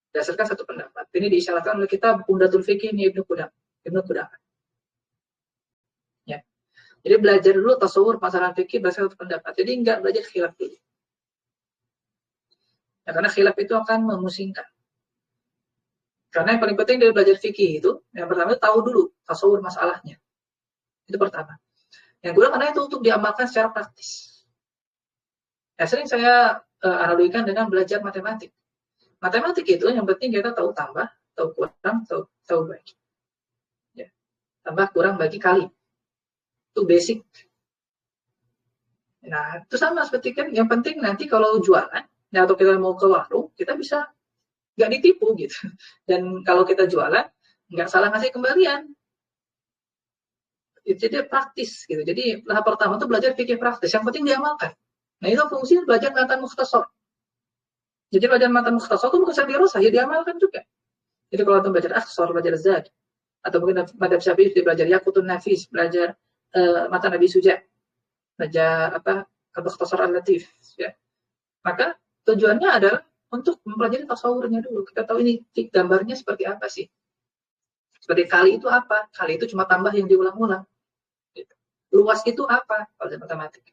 [SPEAKER 1] Berdasarkan satu pendapat. Ini diisyaratkan oleh kitab Umdatul Fiqih Ibnu Qudamah. Ya. Jadi belajar dulu tasawur masalah fikih berdasarkan satu pendapat. Jadi enggak belajar khilaf dulu. Ya, karena khilaf itu akan memusingkan. Karena yang paling penting dari belajar fikih itu, yang pertama itu tahu dulu tasawur masalahnya. Itu pertama. Yang kedua karena itu untuk diamalkan secara praktis. Ya, sering saya analogikan dengan belajar matematik. Matematik itu yang penting kita tahu tambah, tahu kurang, tahu bagi. Ya. Tambah, kurang, bagi, kali. Itu basic. Nah, itu sama seperti kan, yang penting nanti kalau jualan, ya, atau kita mau ke warung, kita bisa nggak ditipu gitu. Dan kalau kita jualan, nggak salah ngasih kembalian. Jadi praktis gitu. Jadi tahap pertama itu belajar fikih praktis, yang penting diamalkan. Nah itu fungsi belajar matan mukhtasar. Jadi belajar matan mukhtasar itu bukan saja dirasah, ya diamalkan juga. Jadi kalau kita belajar aksar, belajar zad, atau mungkin madhab syafi'i belajar yakutun nafis, belajar matan Nabi Suja, belajar apa mukhtasar al-latif, ya. Maka tujuannya adalah untuk mempelajari tasawurnya dulu. Kita tahu ini gambarnya seperti apa sih. Seperti kali itu apa? Kali itu cuma tambah yang diulang-ulang. Luas itu apa? Kalau matematik.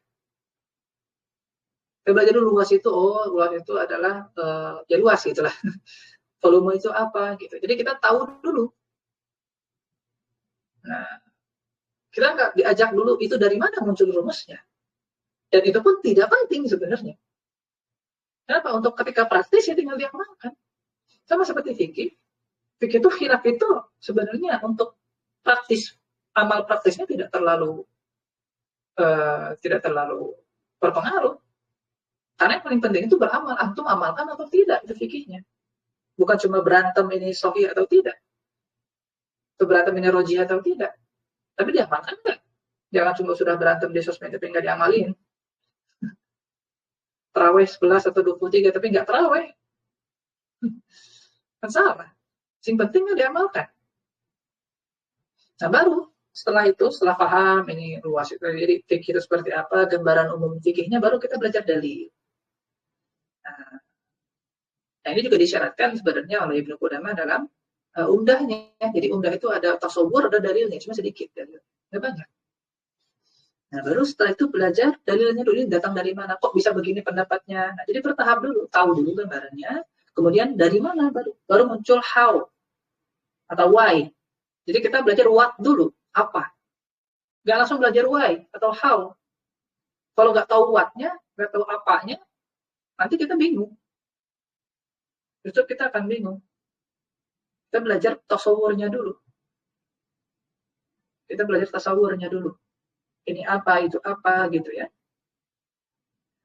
[SPEAKER 1] Kita belajar dulu luas itu, luas itu adalah ya luas gitulah. Volume itu apa gitu. Jadi kita tahu dulu. Nah, kita nggak diajak dulu itu dari mana muncul rumusnya. Dan itu pun tidak penting sebenarnya. Kenapa? Untuk ketika praktis ya tinggal diamalkan. Sama seperti fikih. Fikih itu khilaf itu sebenarnya untuk praktis, amal praktisnya tidak terlalu berpengaruh. Karena yang paling penting itu beramal. Antum amalkan atau tidak itu fikihnya. Bukan cuma berantem ini sahih atau tidak. Atau berantem ini rojih atau tidak. Tapi diamalkan nggak? Jangan cuma sudah berantem di sosmed tapi nggak diamalin. Terawih 11 atau 23 tapi nggak terawih. Kan salah. Yang penting diamalkan. Nah baru setelah itu, setelah paham ini luas itu, jadi fikih itu seperti apa, gambaran umum fikihnya, baru kita belajar dalil. Nah ini juga disyaratkan sebenarnya oleh Ibnu Qudamah dalam umdahnya. Jadi umdah itu ada tasawur, ada dalilnya, cuma sedikit dalil, nggak banyak. Nah baru setelah itu belajar dalilnya dulu datang dari mana, kok bisa begini pendapatnya. Nah jadi bertahap dulu, tahu dulu gambarannya, kemudian dari mana baru muncul how atau why. Jadi kita belajar what dulu, apa. Nggak langsung belajar why atau how. Kalau nggak tahu what-nya, nggak tahu apanya, nanti kita bingung. Justru kita akan bingung. Kita belajar tasawurnya dulu. Kita belajar tasawurnya dulu. Ini apa, itu apa, gitu ya.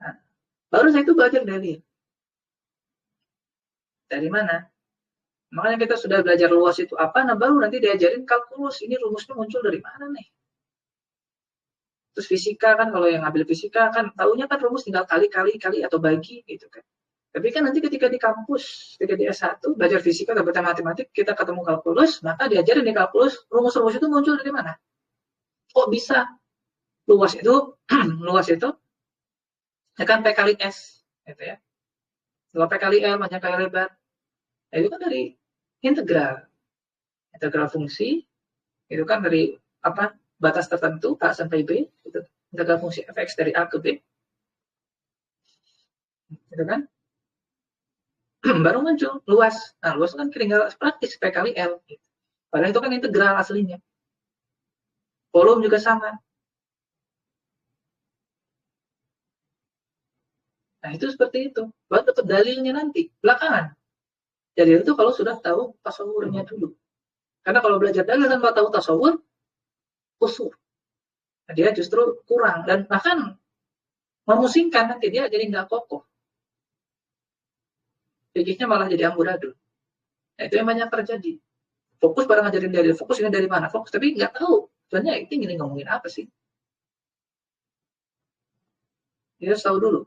[SPEAKER 1] Nah, baru saya itu belajar dalil. Dari mana? Makanya kita sudah belajar luas itu apa, nah baru nanti diajarin kalkulus. Ini rumusnya muncul dari mana nih? Terus fisika kan, kalau yang ngambil fisika kan, tahunya kan rumus tinggal kali atau bagi, gitu kan. Tapi kan nanti ketika di kampus, ketika di S1, belajar fisika atau belajar matematik, kita ketemu kalkulus, maka diajarin di kalkulus, rumus-rumus itu muncul dari mana? Kok bisa? Luas itu, ya kan P kali S, gitu ya. 2P kali L, banyak kali lebar. Nah, itu kan dari integral fungsi, itu kan dari apa batas tertentu A sampai B, itu integral fungsi fx dari A ke B, gitu kan. Baru muncul luas. Nah, luas kan tinggal praktis P kali L. Gitu. Padahal itu kan integral aslinya. Volume juga sama. Nah, itu seperti itu. Baru dapat dalilnya nanti, belakangan. Jadi itu kalau sudah tahu tasawurnya dulu. Karena kalau belajar dalil tanpa tahu tasawur, kusur. Nah, dia justru kurang. Dan bahkan memusingkan nanti dia jadi nggak kokoh. Fikihnya malah jadi amburadul. Nah, itu yang banyak terjadi. Fokus pada ngajarin dalil, fokus ini dari mana, fokus, tapi nggak tahu. Sebenarnya ini ngomongin apa sih? Dia harus tahu dulu.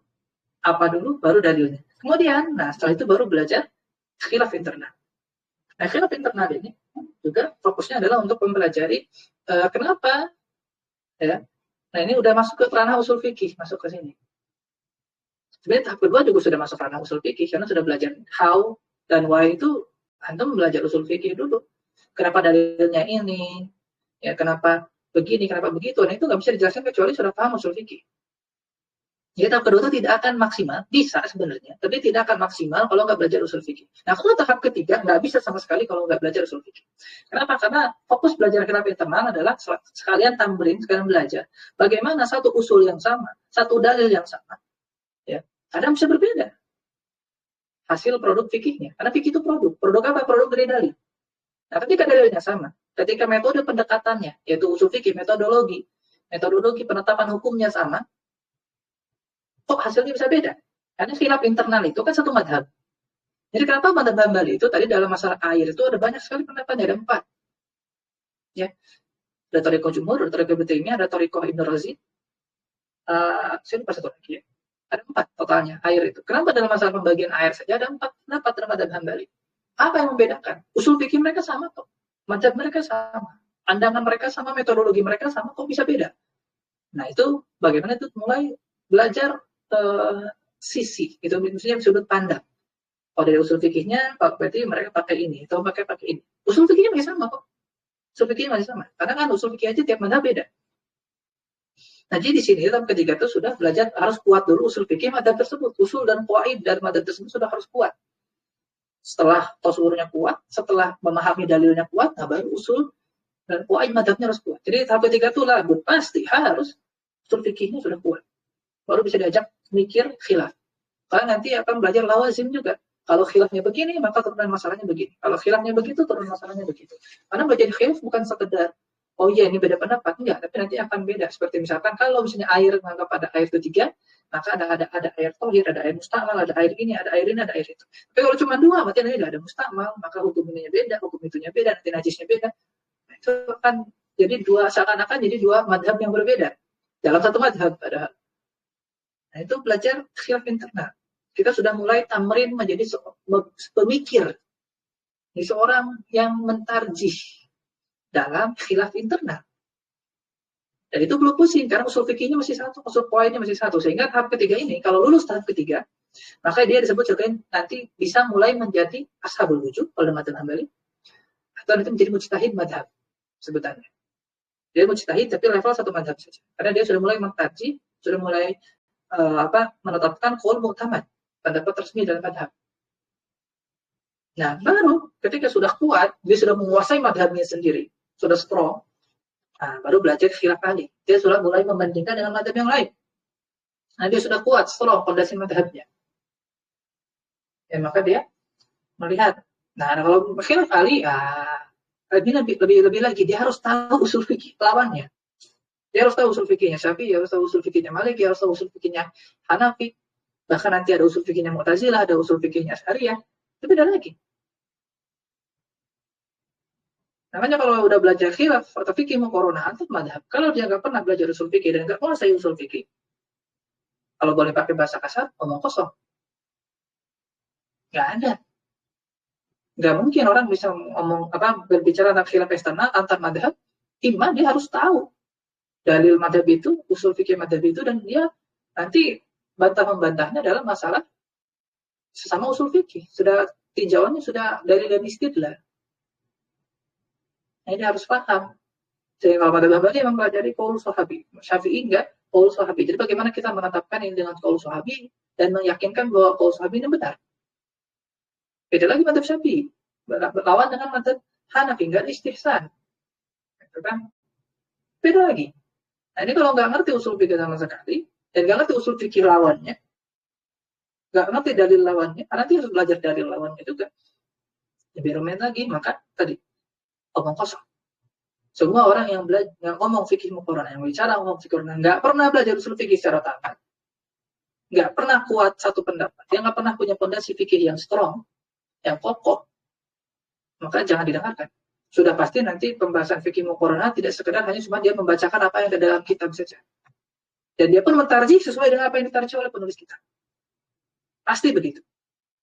[SPEAKER 1] Apa dulu, baru dalilnya. Kemudian, nah setelah itu baru belajar khilaf internal. Nah, khilaf internal ini juga fokusnya adalah untuk mempelajari kenapa, ya. Nah, ini udah masuk ke ranah usul fikih, masuk ke sini. Sebenarnya tahap kedua juga sudah masuk ranah usul fikih, karena sudah belajar how dan why itu, antum belajar usul fikih dulu. Kenapa dalilnya ini, ya kenapa begini, kenapa begitu. Nah, itu nggak bisa dijelaskan kecuali sudah paham usul fikih. Jadi tahap kedua itu tidak akan maksimal, bisa sebenarnya, tapi tidak akan maksimal kalau nggak belajar usul fikih. Nah, kalau tahap ketiga nggak bisa sama sekali kalau nggak belajar usul fikih. Kenapa? Karena fokus belajar khilaf internal adalah sekalian tamrin, sekalian belajar bagaimana satu usul yang sama, satu dalil yang sama, ya kadang bisa berbeda hasil produk fikihnya. Karena fikih itu produk apa? Produk dari dalil. Nah, ketika dalilnya sama, ketika metode pendekatannya, yaitu usul fikih, metodologi penetapan hukumnya sama, kok hasilnya bisa beda? Karena khilaf internal itu kan satu madhab. Jadi kenapa madhab Hambali itu tadi dalam masalah air itu ada banyak sekali pendapatnya, ada 4. Ya. ada Thariqah Jumhur, ada Thariqah Ibnu Taimiyah, ada Thariqah Ibnu Razi. Saya lupa satu lagi ya. Ada 4 totalnya air itu. Kenapa dalam masalah pembagian air saja ada 4 pendapat dalam madzhab Hambali? Apa yang membedakan? Usul fikih mereka sama kok. Madzhab mereka sama. Pandangan mereka sama, metodologi mereka sama, kok bisa beda? Nah, itu bagaimana itu mulai belajar sisi, itu maksudnya sudut pandang. Kalau dari usul fikihnya, berarti mereka pakai ini, atau pakai ini. Usul fikihnya masih sama kok. Usul fikihnya masih sama. Karena kan usul fikih aja tiap madzhab beda. Nah, jadi di sini tahap ketiga itu sudah belajar harus kuat dulu usul fikih madzhab tersebut. Usul dan qawaid dari madzhab tersebut sudah harus kuat. Setelah tasawurnya kuat, setelah memahami dalilnya kuat, nah baru usul dan qawaid madzhabnya harus kuat. Jadi tahap ketiga itu labud pasti harus usul fikihnya sudah kuat. Baru bisa diajak mikir khilaf. Karena nanti akan belajar lawazim juga. Kalau khilafnya begini, maka turunan masalahnya begini. Kalau khilafnya begitu, turunan masalahnya begitu. Karena belajar khilaf bukan sekedar oh iya ini beda pendapat, enggak, tapi nanti akan beda. Seperti misalkan kalau misalnya air menganggap ada air ketiga, maka ada air tohir, ada air mustakmal, ada air ini, ada air ini, ada air itu. Tapi kalau cuma 2, berarti nanti tidak ada mustakmal, maka hukum ininya beda, hukum itunya beda, nanti najisnya beda. Nah, itu akan jadi seakan-akan jadi 2 madhab yang berbeda dalam satu madhab padahal. Nah, itu belajar khilaf internal. Kita sudah mulai tamrin menjadi pemikir. Ini seorang yang mentarjih dalam khilaf internal. Dan itu belum pusing, karena usul fikihnya masih satu, usul qawaidnya masih satu. Sehingga tahap ketiga ini, kalau lulus tahap ketiga, maka dia disebut sebagai nanti bisa mulai menjadi ashabul wujud, kalau madzhab Hambali, atau nanti menjadi mujtahid madzhab, sebutannya. Dia mujtahid, tapi level satu madzhab saja. Karena dia sudah mulai mengkaji, sudah mulai menetapkan qaul mu'tamad, pendapat resmi dalam madzhab. Nah, baru ketika sudah kuat, dia sudah menguasai madzhabnya sendiri, sudah strong, nah, baru belajar khilaf tadi. Dia sudah mulai membandingkan dengan madzhab yang lain. Nah, dia sudah kuat, strong, fondasi madzhabnya. Ya, maka dia melihat. Nah, kalau khilaf Ali, lebih lagi, dia harus tahu usul fikih lawannya. Dia harus tahu usul fikihnya Syafi'i, dia harus tahu usul fikihnya Maliki, dia harus tahu usul fikihnya Hanafi. Bahkan nanti ada usul fikihnya Mu'tazilah, ada usul fikihnya Asy'ariyah. Itu beda lagi. Makanya kalau udah belajar khilaf atau fikih muqaranah antum madhab, kalau dia nggak pernah belajar usul fikih dan nggak menguasai usul fikih, kalau boleh pakai bahasa kasar, omong kosong. Nggak ada. Nggak mungkin orang bisa berbicara tentang khilaf eksternal antar madhab, imma dia harus tahu dalil madhab itu, usul fikih madhab itu, dan dia nanti bantah-membantahnya dalam masalah sesama usul fikih. Sudah tinjauannya sudah dalil dan istidlal. Nah, ini harus paham. Jadi kalau pada Hambali memang mempelajari qaul sahabi, Syafi'i enggak qaul sahabi. Jadi bagaimana kita menetapkan ini dengan qaul sahabi dan meyakinkan bahwa qaul sahabi ini benar. Beda lagi madzhab Syafi'i. Berlawan dengan madzhab Hanafi, enggak istihsan. Gitu kan? Beda lagi. Nah, ini kalau nggak ngerti usul fikih sama sekali dan nggak ngerti usul fikih lawannya, nggak ngerti dalil lawannya, nanti harus belajar dalil lawannya juga. Lebih rumit lagi, maka tadi omong kosong. Semua orang yang ngomong fikih muqaranah, yang bicara ngomong fikih muqaranah, nggak pernah belajar usul fikih secara tamat, nggak pernah kuat satu pendapat, dia nggak pernah punya fondasi fikih yang strong, yang kokoh, maka jangan didengarkan. Sudah pasti nanti pembahasan fikih muqaranah tidak sekedar hanya cuma dia membacakan apa yang ada dalam kitab saja. Dan dia pun mentarjih sesuai dengan apa yang ditarjih oleh penulis kitab. Pasti begitu.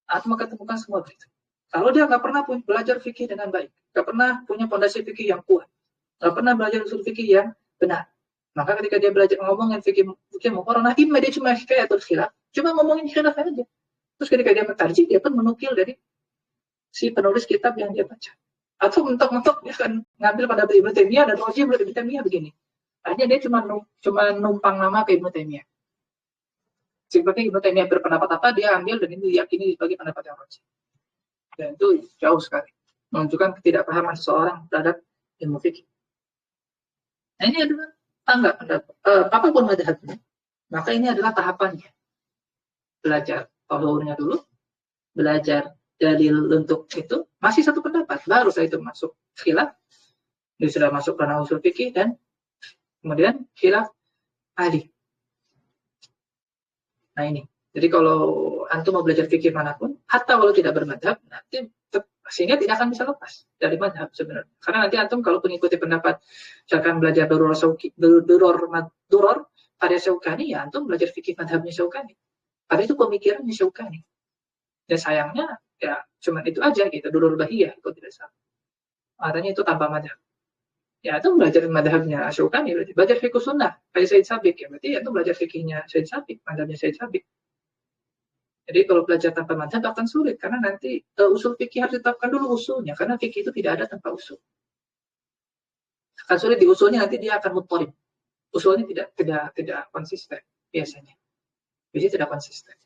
[SPEAKER 1] Atau ketemukan semua begitu. Kalau dia nggak pernah belajar fikih dengan baik, nggak pernah punya fondasi fikih yang kuat, nggak pernah belajar usul fikih yang benar, maka ketika dia belajar ngomongin fikih muqaranah, dia cuma hikayatul khilaf, cuma ngomongin khilaf aja. Terus ketika dia mentarjih, dia pun menukil dari si penulis kitab yang dia baca. Atau mentok-mentok dia akan ngambil pada Ibnu Taimiyah dan Raji Ibnu Taimiyah begini. Akhirnya dia cuma numpang nama ke Ibnu Taimiyah. Seperti Ibnu Taimiyah berpendapat apa, dia ambil dan ini diyakini sebagai pendapat yang Raji. Dan itu jauh sekali menunjukkan ketidakpahaman seseorang terhadap ilmu fikih. Nah, ini adalah tangga pendapat. Apapun madhabnya, maka ini adalah tahapannya. Belajar tauhidnya dulu, belajar dalil untuk itu, masih satu pendapat, baru saya itu masuk khilaf, dia sudah masuk ranah usul fikih dan kemudian khilaf ahli. Nah ini, jadi kalau antum mau belajar fikih manapun, hatta kalau tidak bermadhab, nanti sehingga tidak akan bisa lepas dari madhab sebenarnya. Karena nanti antum kalau mengikuti pendapat, misalkan belajar duror pada Syaukani, ya antum belajar fikih madhabnya Syaukani. Karena itu pemikirannya Syaukani. Dan sayangnya, ya cuman itu aja gitu, duror bahiyah, kalau tidak salah. Artinya itu tanpa madhab. Ya itu belajar madhabnya Syaukani, berarti belajar fikih sunnah, kayak Said Sabiq, ya berarti itu belajar fikihnya Said Sabiq, madhabnya Said Sabiq. Jadi kalau belajar tanpa madhab akan sulit, karena nanti usul fikih harus ditetapkan dulu usulnya, karena fikih itu tidak ada tanpa usul. Akan sulit di usulnya, nanti dia akan muttarib. Usulnya tidak konsisten biasanya. Biasanya tidak konsisten.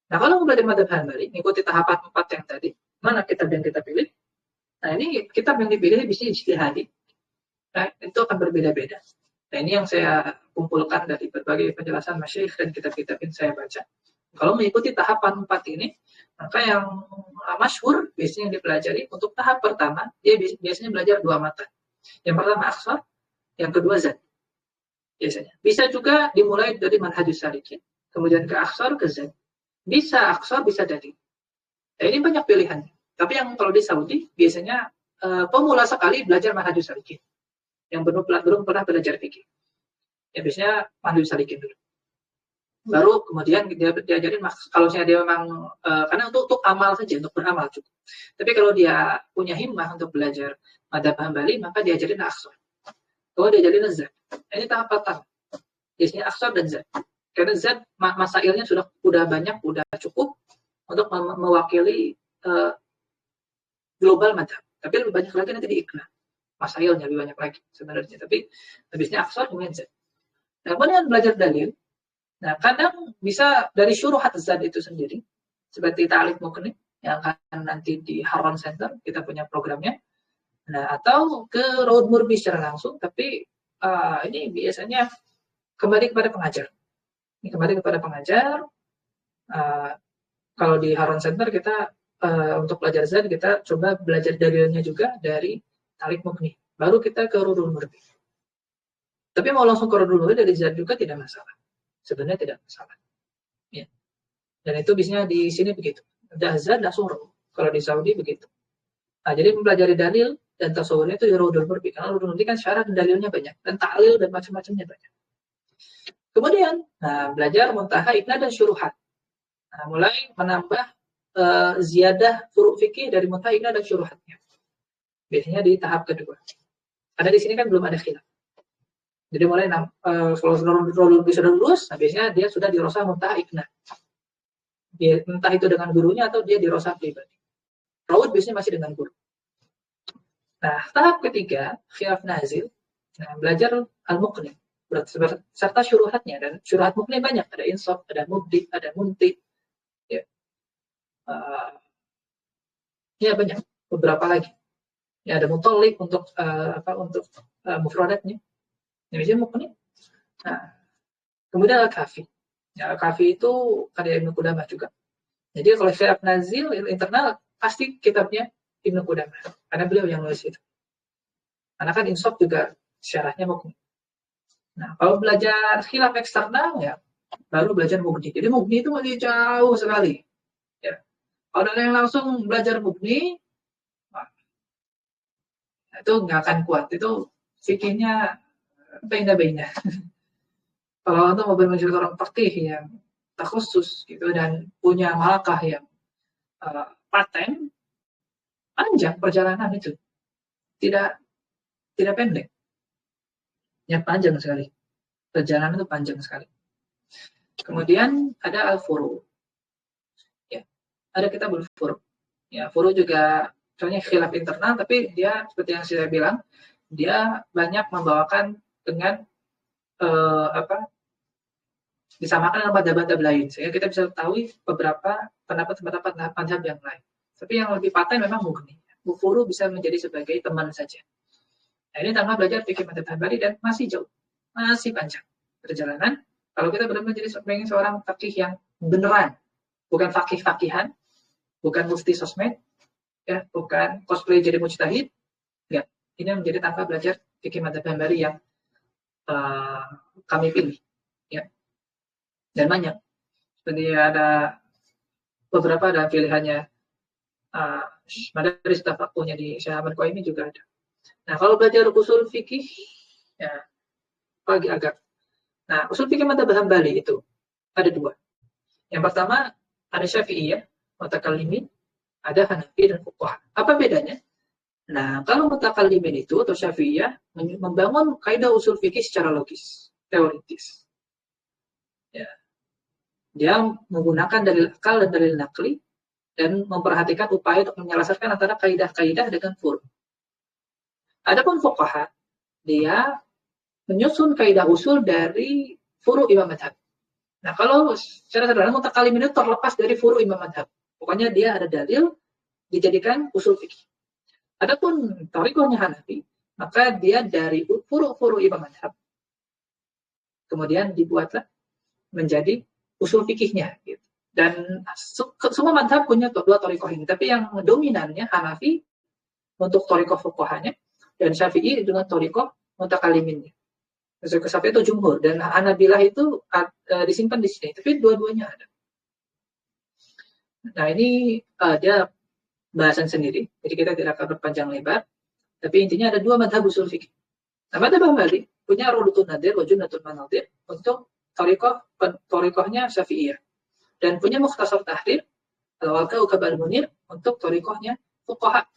[SPEAKER 1] Nah kalau belajar madhab Hanbali, ikuti tahapan 4 yang tadi, mana kitab yang kita pilih? Nah ini kitab yang dipilih bisa ijtihadi. Nah, itu akan berbeda-beda. Nah ini yang saya kumpulkan dari berbagai penjelasan masyayikh dan kitab-kitab yang saya baca. Kalau mengikuti tahapan 4 ini, maka yang masyhur biasanya yang dipelajari untuk tahap pertama, dia biasanya belajar 2 matan. Yang pertama aksar, yang kedua zad. Biasanya. Bisa juga dimulai dari manhajus salikin, kemudian ke aksar, ke zad. Bisa aksar, bisa dalil. Nah ini banyak pilihannya. Tapi yang kalau di Saudi, biasanya pemula sekali belajar manhajus salikin. Yang belum pernah belajar fikih. Ya biasanya manhajus salikin dulu. Baru kemudian dia diajarin, kalau saya dia memang karena untuk amal saja, untuk beramal cukup. Tapi kalau dia punya himmah untuk belajar madhab Hambali, maka diajarin aksar. Kalau diajarin zat, ini tahap pertama. Biasanya aksar dan zat. Karena zat masailnya sudah banyak, sudah cukup untuk mewakili global madhab. Tapi lebih banyak lagi nanti di ikna. Masailnya lebih banyak lagi sebenarnya. Tapi habisnya aksar dengan zat. Nah, kemudian belajar dalil. Nah, kadang bisa dari syuruhat zat itu sendiri, seperti ta'liq muqni, yang akan nanti di Harran Center, kita punya programnya. Nah, atau ke Raud Murbi secara langsung, tapi ini biasanya kembali kepada pengajar. Ini kembali kepada pengajar. Kalau di Harran Center, kita untuk belajar zat, kita coba belajar dalilnya juga dari ta'liq muqni. Baru kita ke Raud Murbi. Tapi mau langsung ke Raud Murbi dari zat juga tidak masalah. Sebenarnya tidak masalah. Ya. Dan itu biasanya di sini begitu. Ada zat, ada suruh. Kalau di Saudi begitu. Nah, jadi mempelajari dalil dan tasawurnya itu di Raudhul Murbi. Karena Raudhul Murbi kan syarat dalilnya banyak. Dan ta'lil dan macam-macamnya banyak. Kemudian, belajar muntaha, ikna, dan syuruhat. Nah, mulai menambah ziyadah furu' fikih dari muntaha, ikna, dan syuruhatnya. Biasanya di tahap kedua. Karena di sini kan belum ada khilaf. Jadi mulai kalau Raudhul Murbi sudah lulus, nah biasanya dia sudah di rosah muntaha, ikna. Dia, entah itu dengan gurunya atau dia di rosah pribadi. Raud biasanya masih dengan guru. Nah, tahap ketiga, khilaf nazil. Nah, belajar al-muqni serta syuruhatnya, dan syuruhat muqni banyak, ada insaf, ada mubdi, ada munti. Ya. Ya banyak, beberapa lagi. Ya ada mutallib untuk mufradatnya. Ini biasanya muqni. Nah, kemudian al-kafi. Ya, al-kafi itu karya Ibnu Qudamah juga. Jadi kalau khilaf nazil internal pasti kitabnya Ibnu Qudamah, karena beliau yang nulis itu. Karena kan insaf juga syarahnya muqni. Nah, kalau belajar khilaf eksternal ya baru belajar mubni. Jadi mubni itu masih jauh sekali. Ya. Kalau ada yang langsung belajar mubni, itu nggak akan kuat. Itu fikihnya beda-beda. Kalau untuk mau menjadi orang fakih yang tak khusus gitu dan punya malakah yang paten, panjang perjalanan itu. Tidak pendek. Ya panjang sekali. Perjalanan itu panjang sekali. Kemudian ada al-furu. Ya, ada kitab al-furu. Ya, furu juga soalnya khilaf internal, tapi dia seperti yang saya bilang, dia banyak membawakan dengan disamakan dengan madhab-madhab lain, sehingga kita bisa tahu beberapa pendapat-pendapat madhab yang lain. Tapi yang lebih paten memang mughni. Furu bisa menjadi sebagai teman saja. Nah, ini tambah belajar fikih madhab Hambali dan masih jauh, masih panjang perjalanan. Kalau kita benar-benar jadi seorang fakih yang beneran, bukan fakih-fakihan, bukan mufti sosmed, ya, bukan cosplay jadi mujtahid, enggak. Ini menjadi tanpa belajar fikih madhab Hambali yang kami pilih, ya. Dan banyak. Seperti ada beberapa ada pilihannya Madaris tafakuhnya di Syekh Ahmad Qaimi juga ada. Nah, kalau belajar usul fikih, ya, pagi agak. Nah, usul fikih madzhab Hambali itu ada dua. Yang pertama ada Syafi'iyah, mutakallimin, ada Hanafi dan fuqaha. Apa bedanya? Nah, kalau mutakallimin itu atau Syafi'iyah membangun kaidah usul fikih secara logis, teoritis. Ya. Dia menggunakan dalil akal dan dalil nakli dan memperhatikan upaya untuk menyelesaikan antara kaidah-kaidah dengan furu'. Adapun fuqaha, dia menyusun kaidah usul dari furu' imam madhab. Nah, kalau secara sederhana mutakallimin itu terlepas dari furu' imam madhab. Pokoknya dia ada dalil dijadikan usul fikih. Adapun thariqahnya Hanafi, maka dia dari furu' imam madhab kemudian dibuatlah menjadi usul fikihnya gitu. Dan semua madhab punya dua thariqah ini, tapi yang dominannya Hanafi untuk thariqah fuqahanya dan Syafi'i dengan thariqah mutakalliminnya. Syafi'i itu jumhur dan Hanabilah itu disimpan di sini, tapi dua-duanya ada. Nah, ini dia bahasan sendiri, jadi kita tidak akan berpanjang lebar. Tapi intinya ada dua madhab usul fikih. Nah, madhab Hambali punya Rudutun Nadir wa Junnatul Manadir untuk thariqahnya Syafi'iyah. Dan punya Mukhtasar Tahrir atau Al-Kawkab Al-Munir untuk thariqahnya fuqaha.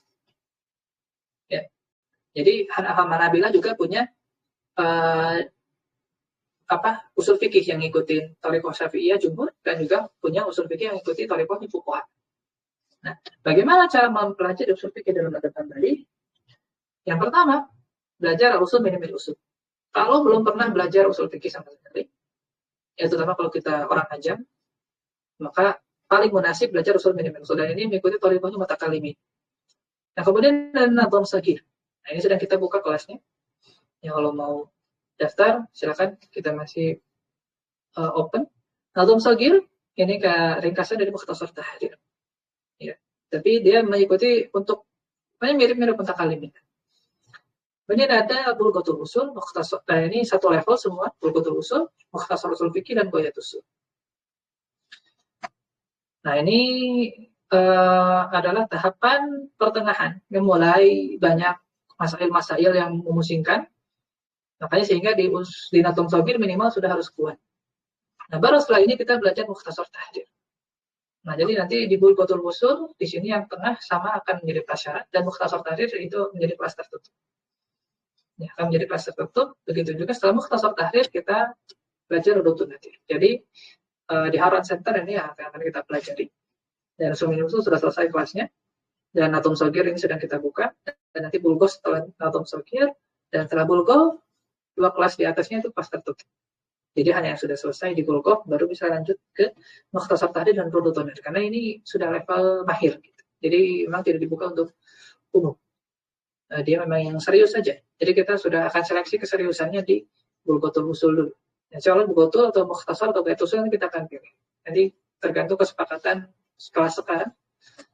[SPEAKER 1] Ya. Jadi Hanabilah juga punya usul fikih yang ngikutin thariqah Syafi'iyah jumhur dan juga punya usul fikih yang ngikutin thariqahnya fuqaha. Nah, bagaimana cara mempelajari usul fikih dalam madhab Hambali? Yang pertama, belajar usul min usul. Kalau belum pernah belajar usul fikih sama sekali, ya terutama kalau kita orang ajam, maka paling munasib belajar usul min usul, dan ini mengikuti thariqahnya mutakallimin. Nah, kemudian ada Nadham Shaghir. Nah, ini sedang kita buka kelasnya. Ya, kalau mau daftar, silakan, kita masih open. Nadham Shaghir ini ringkasan dari Mukhtasar Tahrir. Ya, tapi dia mengikuti untuk mirip-mirip mutakallimin. Kemudian ada Bulghatul Usul, Mukhtasar. Nah, ini satu level semua, Bulghatul Usul, Mukhtasar Usul Fikih dan Ghayatul Usul. Nah, ini adalah tahapan pertengahan, mulai banyak masail-masail yang memusingkan. Makanya sehingga di Nadham Shaghir minimal sudah harus kuat. Nah, baru setelah ini kita belajar Mukhtasar Tahrir. Nah, jadi nanti di Bulghatul Usul, di sini yang tengah sama akan menjadi prasyarat, dan Mukhtasar Tahrir itu menjadi kelas tertutup. Ya, akan menjadi kelas tertutup. Begitu juga setelah Mukhtasar Tahrir kita belajar Rudutun Nadir. Jadi di Harvard Center ini yang akan kita pelajari. Dan Sumin Usul sudah selesai kelasnya. Dan Nadham Shaghir ini sedang kita buka. Dan nanti Bulgho setelah Nadham Shaghir. Dan setelah Bulgho, dua kelas di atasnya itu kelas tertutup. Jadi hanya yang sudah selesai di Bulgho baru bisa lanjut ke Mukhtasar Tahrir dan Rudutun Nadir. Karena ini sudah level mahir. Gitu. Jadi memang tidak dibuka untuk umum. Dia memang yang serius saja. Jadi kita sudah akan seleksi keseriusannya di Bulghatul Usul dulu. Insya Allah Bulghatul atau Mukhtasar atau Ghayatul Usul kita akan pilih. Nanti tergantung kesepakatan kelas sekarang.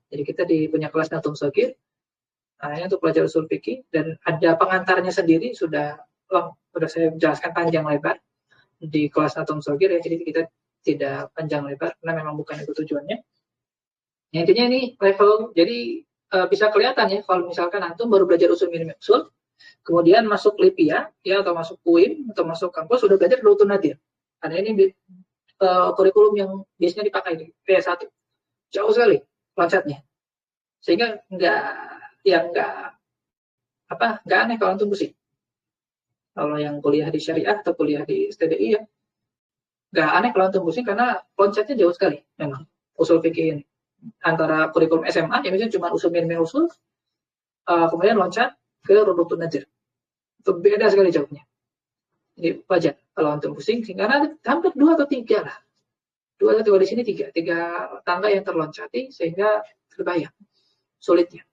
[SPEAKER 1] Jadi kita punya kelas Nadham Shaghir, ini untuk belajar usul fikih, dan ada pengantarnya sendiri sudah saya jelaskan panjang lebar di kelas Nadham Shaghir ya. Jadi kita tidak panjang lebar karena memang bukan itu tujuannya. Ya, intinya ini level, jadi bisa kelihatan ya kalau misalkan antum baru belajar usul min usul, kemudian masuk Lipia ya atau masuk UIN atau masuk kampus sudah belajar Rudutun Nadir. Karena ini kurikulum yang biasanya dipakai di PS1. Jauh sekali loncatnya. Sehingga nggak aneh kalau antum pusing. Kalau yang kuliah di syariah atau kuliah di STDI ya nggak aneh kalau antum pusing karena loncatnya jauh sekali memang usul fikih ini. Antara kurikulum SMA yang misalnya cuma usul min usul, kemudian loncat ke Rudutun Nadir. Itu beda sekali jauhnya. Jadi wajar kalau antum pusing, karena hampir 2 atau 3 lah. 2 atau 3 di sini 3 tangga yang terloncati sehingga terbayang sulitnya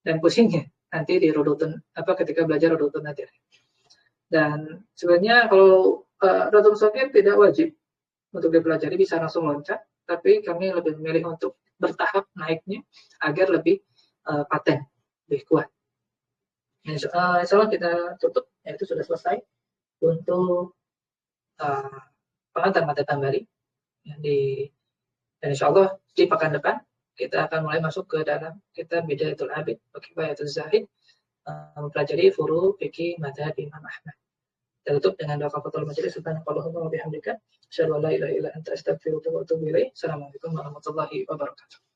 [SPEAKER 1] dan pusingnya nanti di Rudutun ketika belajar Rudutun Nadir. Dan sebenarnya kalau Nadham Shaghir tidak wajib untuk dipelajari, bisa langsung loncat, tapi kami lebih memilih untuk bertahap naiknya agar lebih paten, lebih kuat. Insya Allah kita tutup, itu sudah selesai untuk pengantar madzhab Hambali dan insya Allah di pekan depan kita akan mulai masuk ke dalam kitab Bidayatul Abid wa Kifayatul Zahid, mempelajari furu fikih mazhab Imam Ahmad. Kita tutup dengan doa kafaratul majelis. Subhanakallahumma wa bihamdika, asyhadu an la ilaha illa anta, astaghfiruka wa atubu ilaik. Assalamualaikum warahmatullahi wabarakatuh.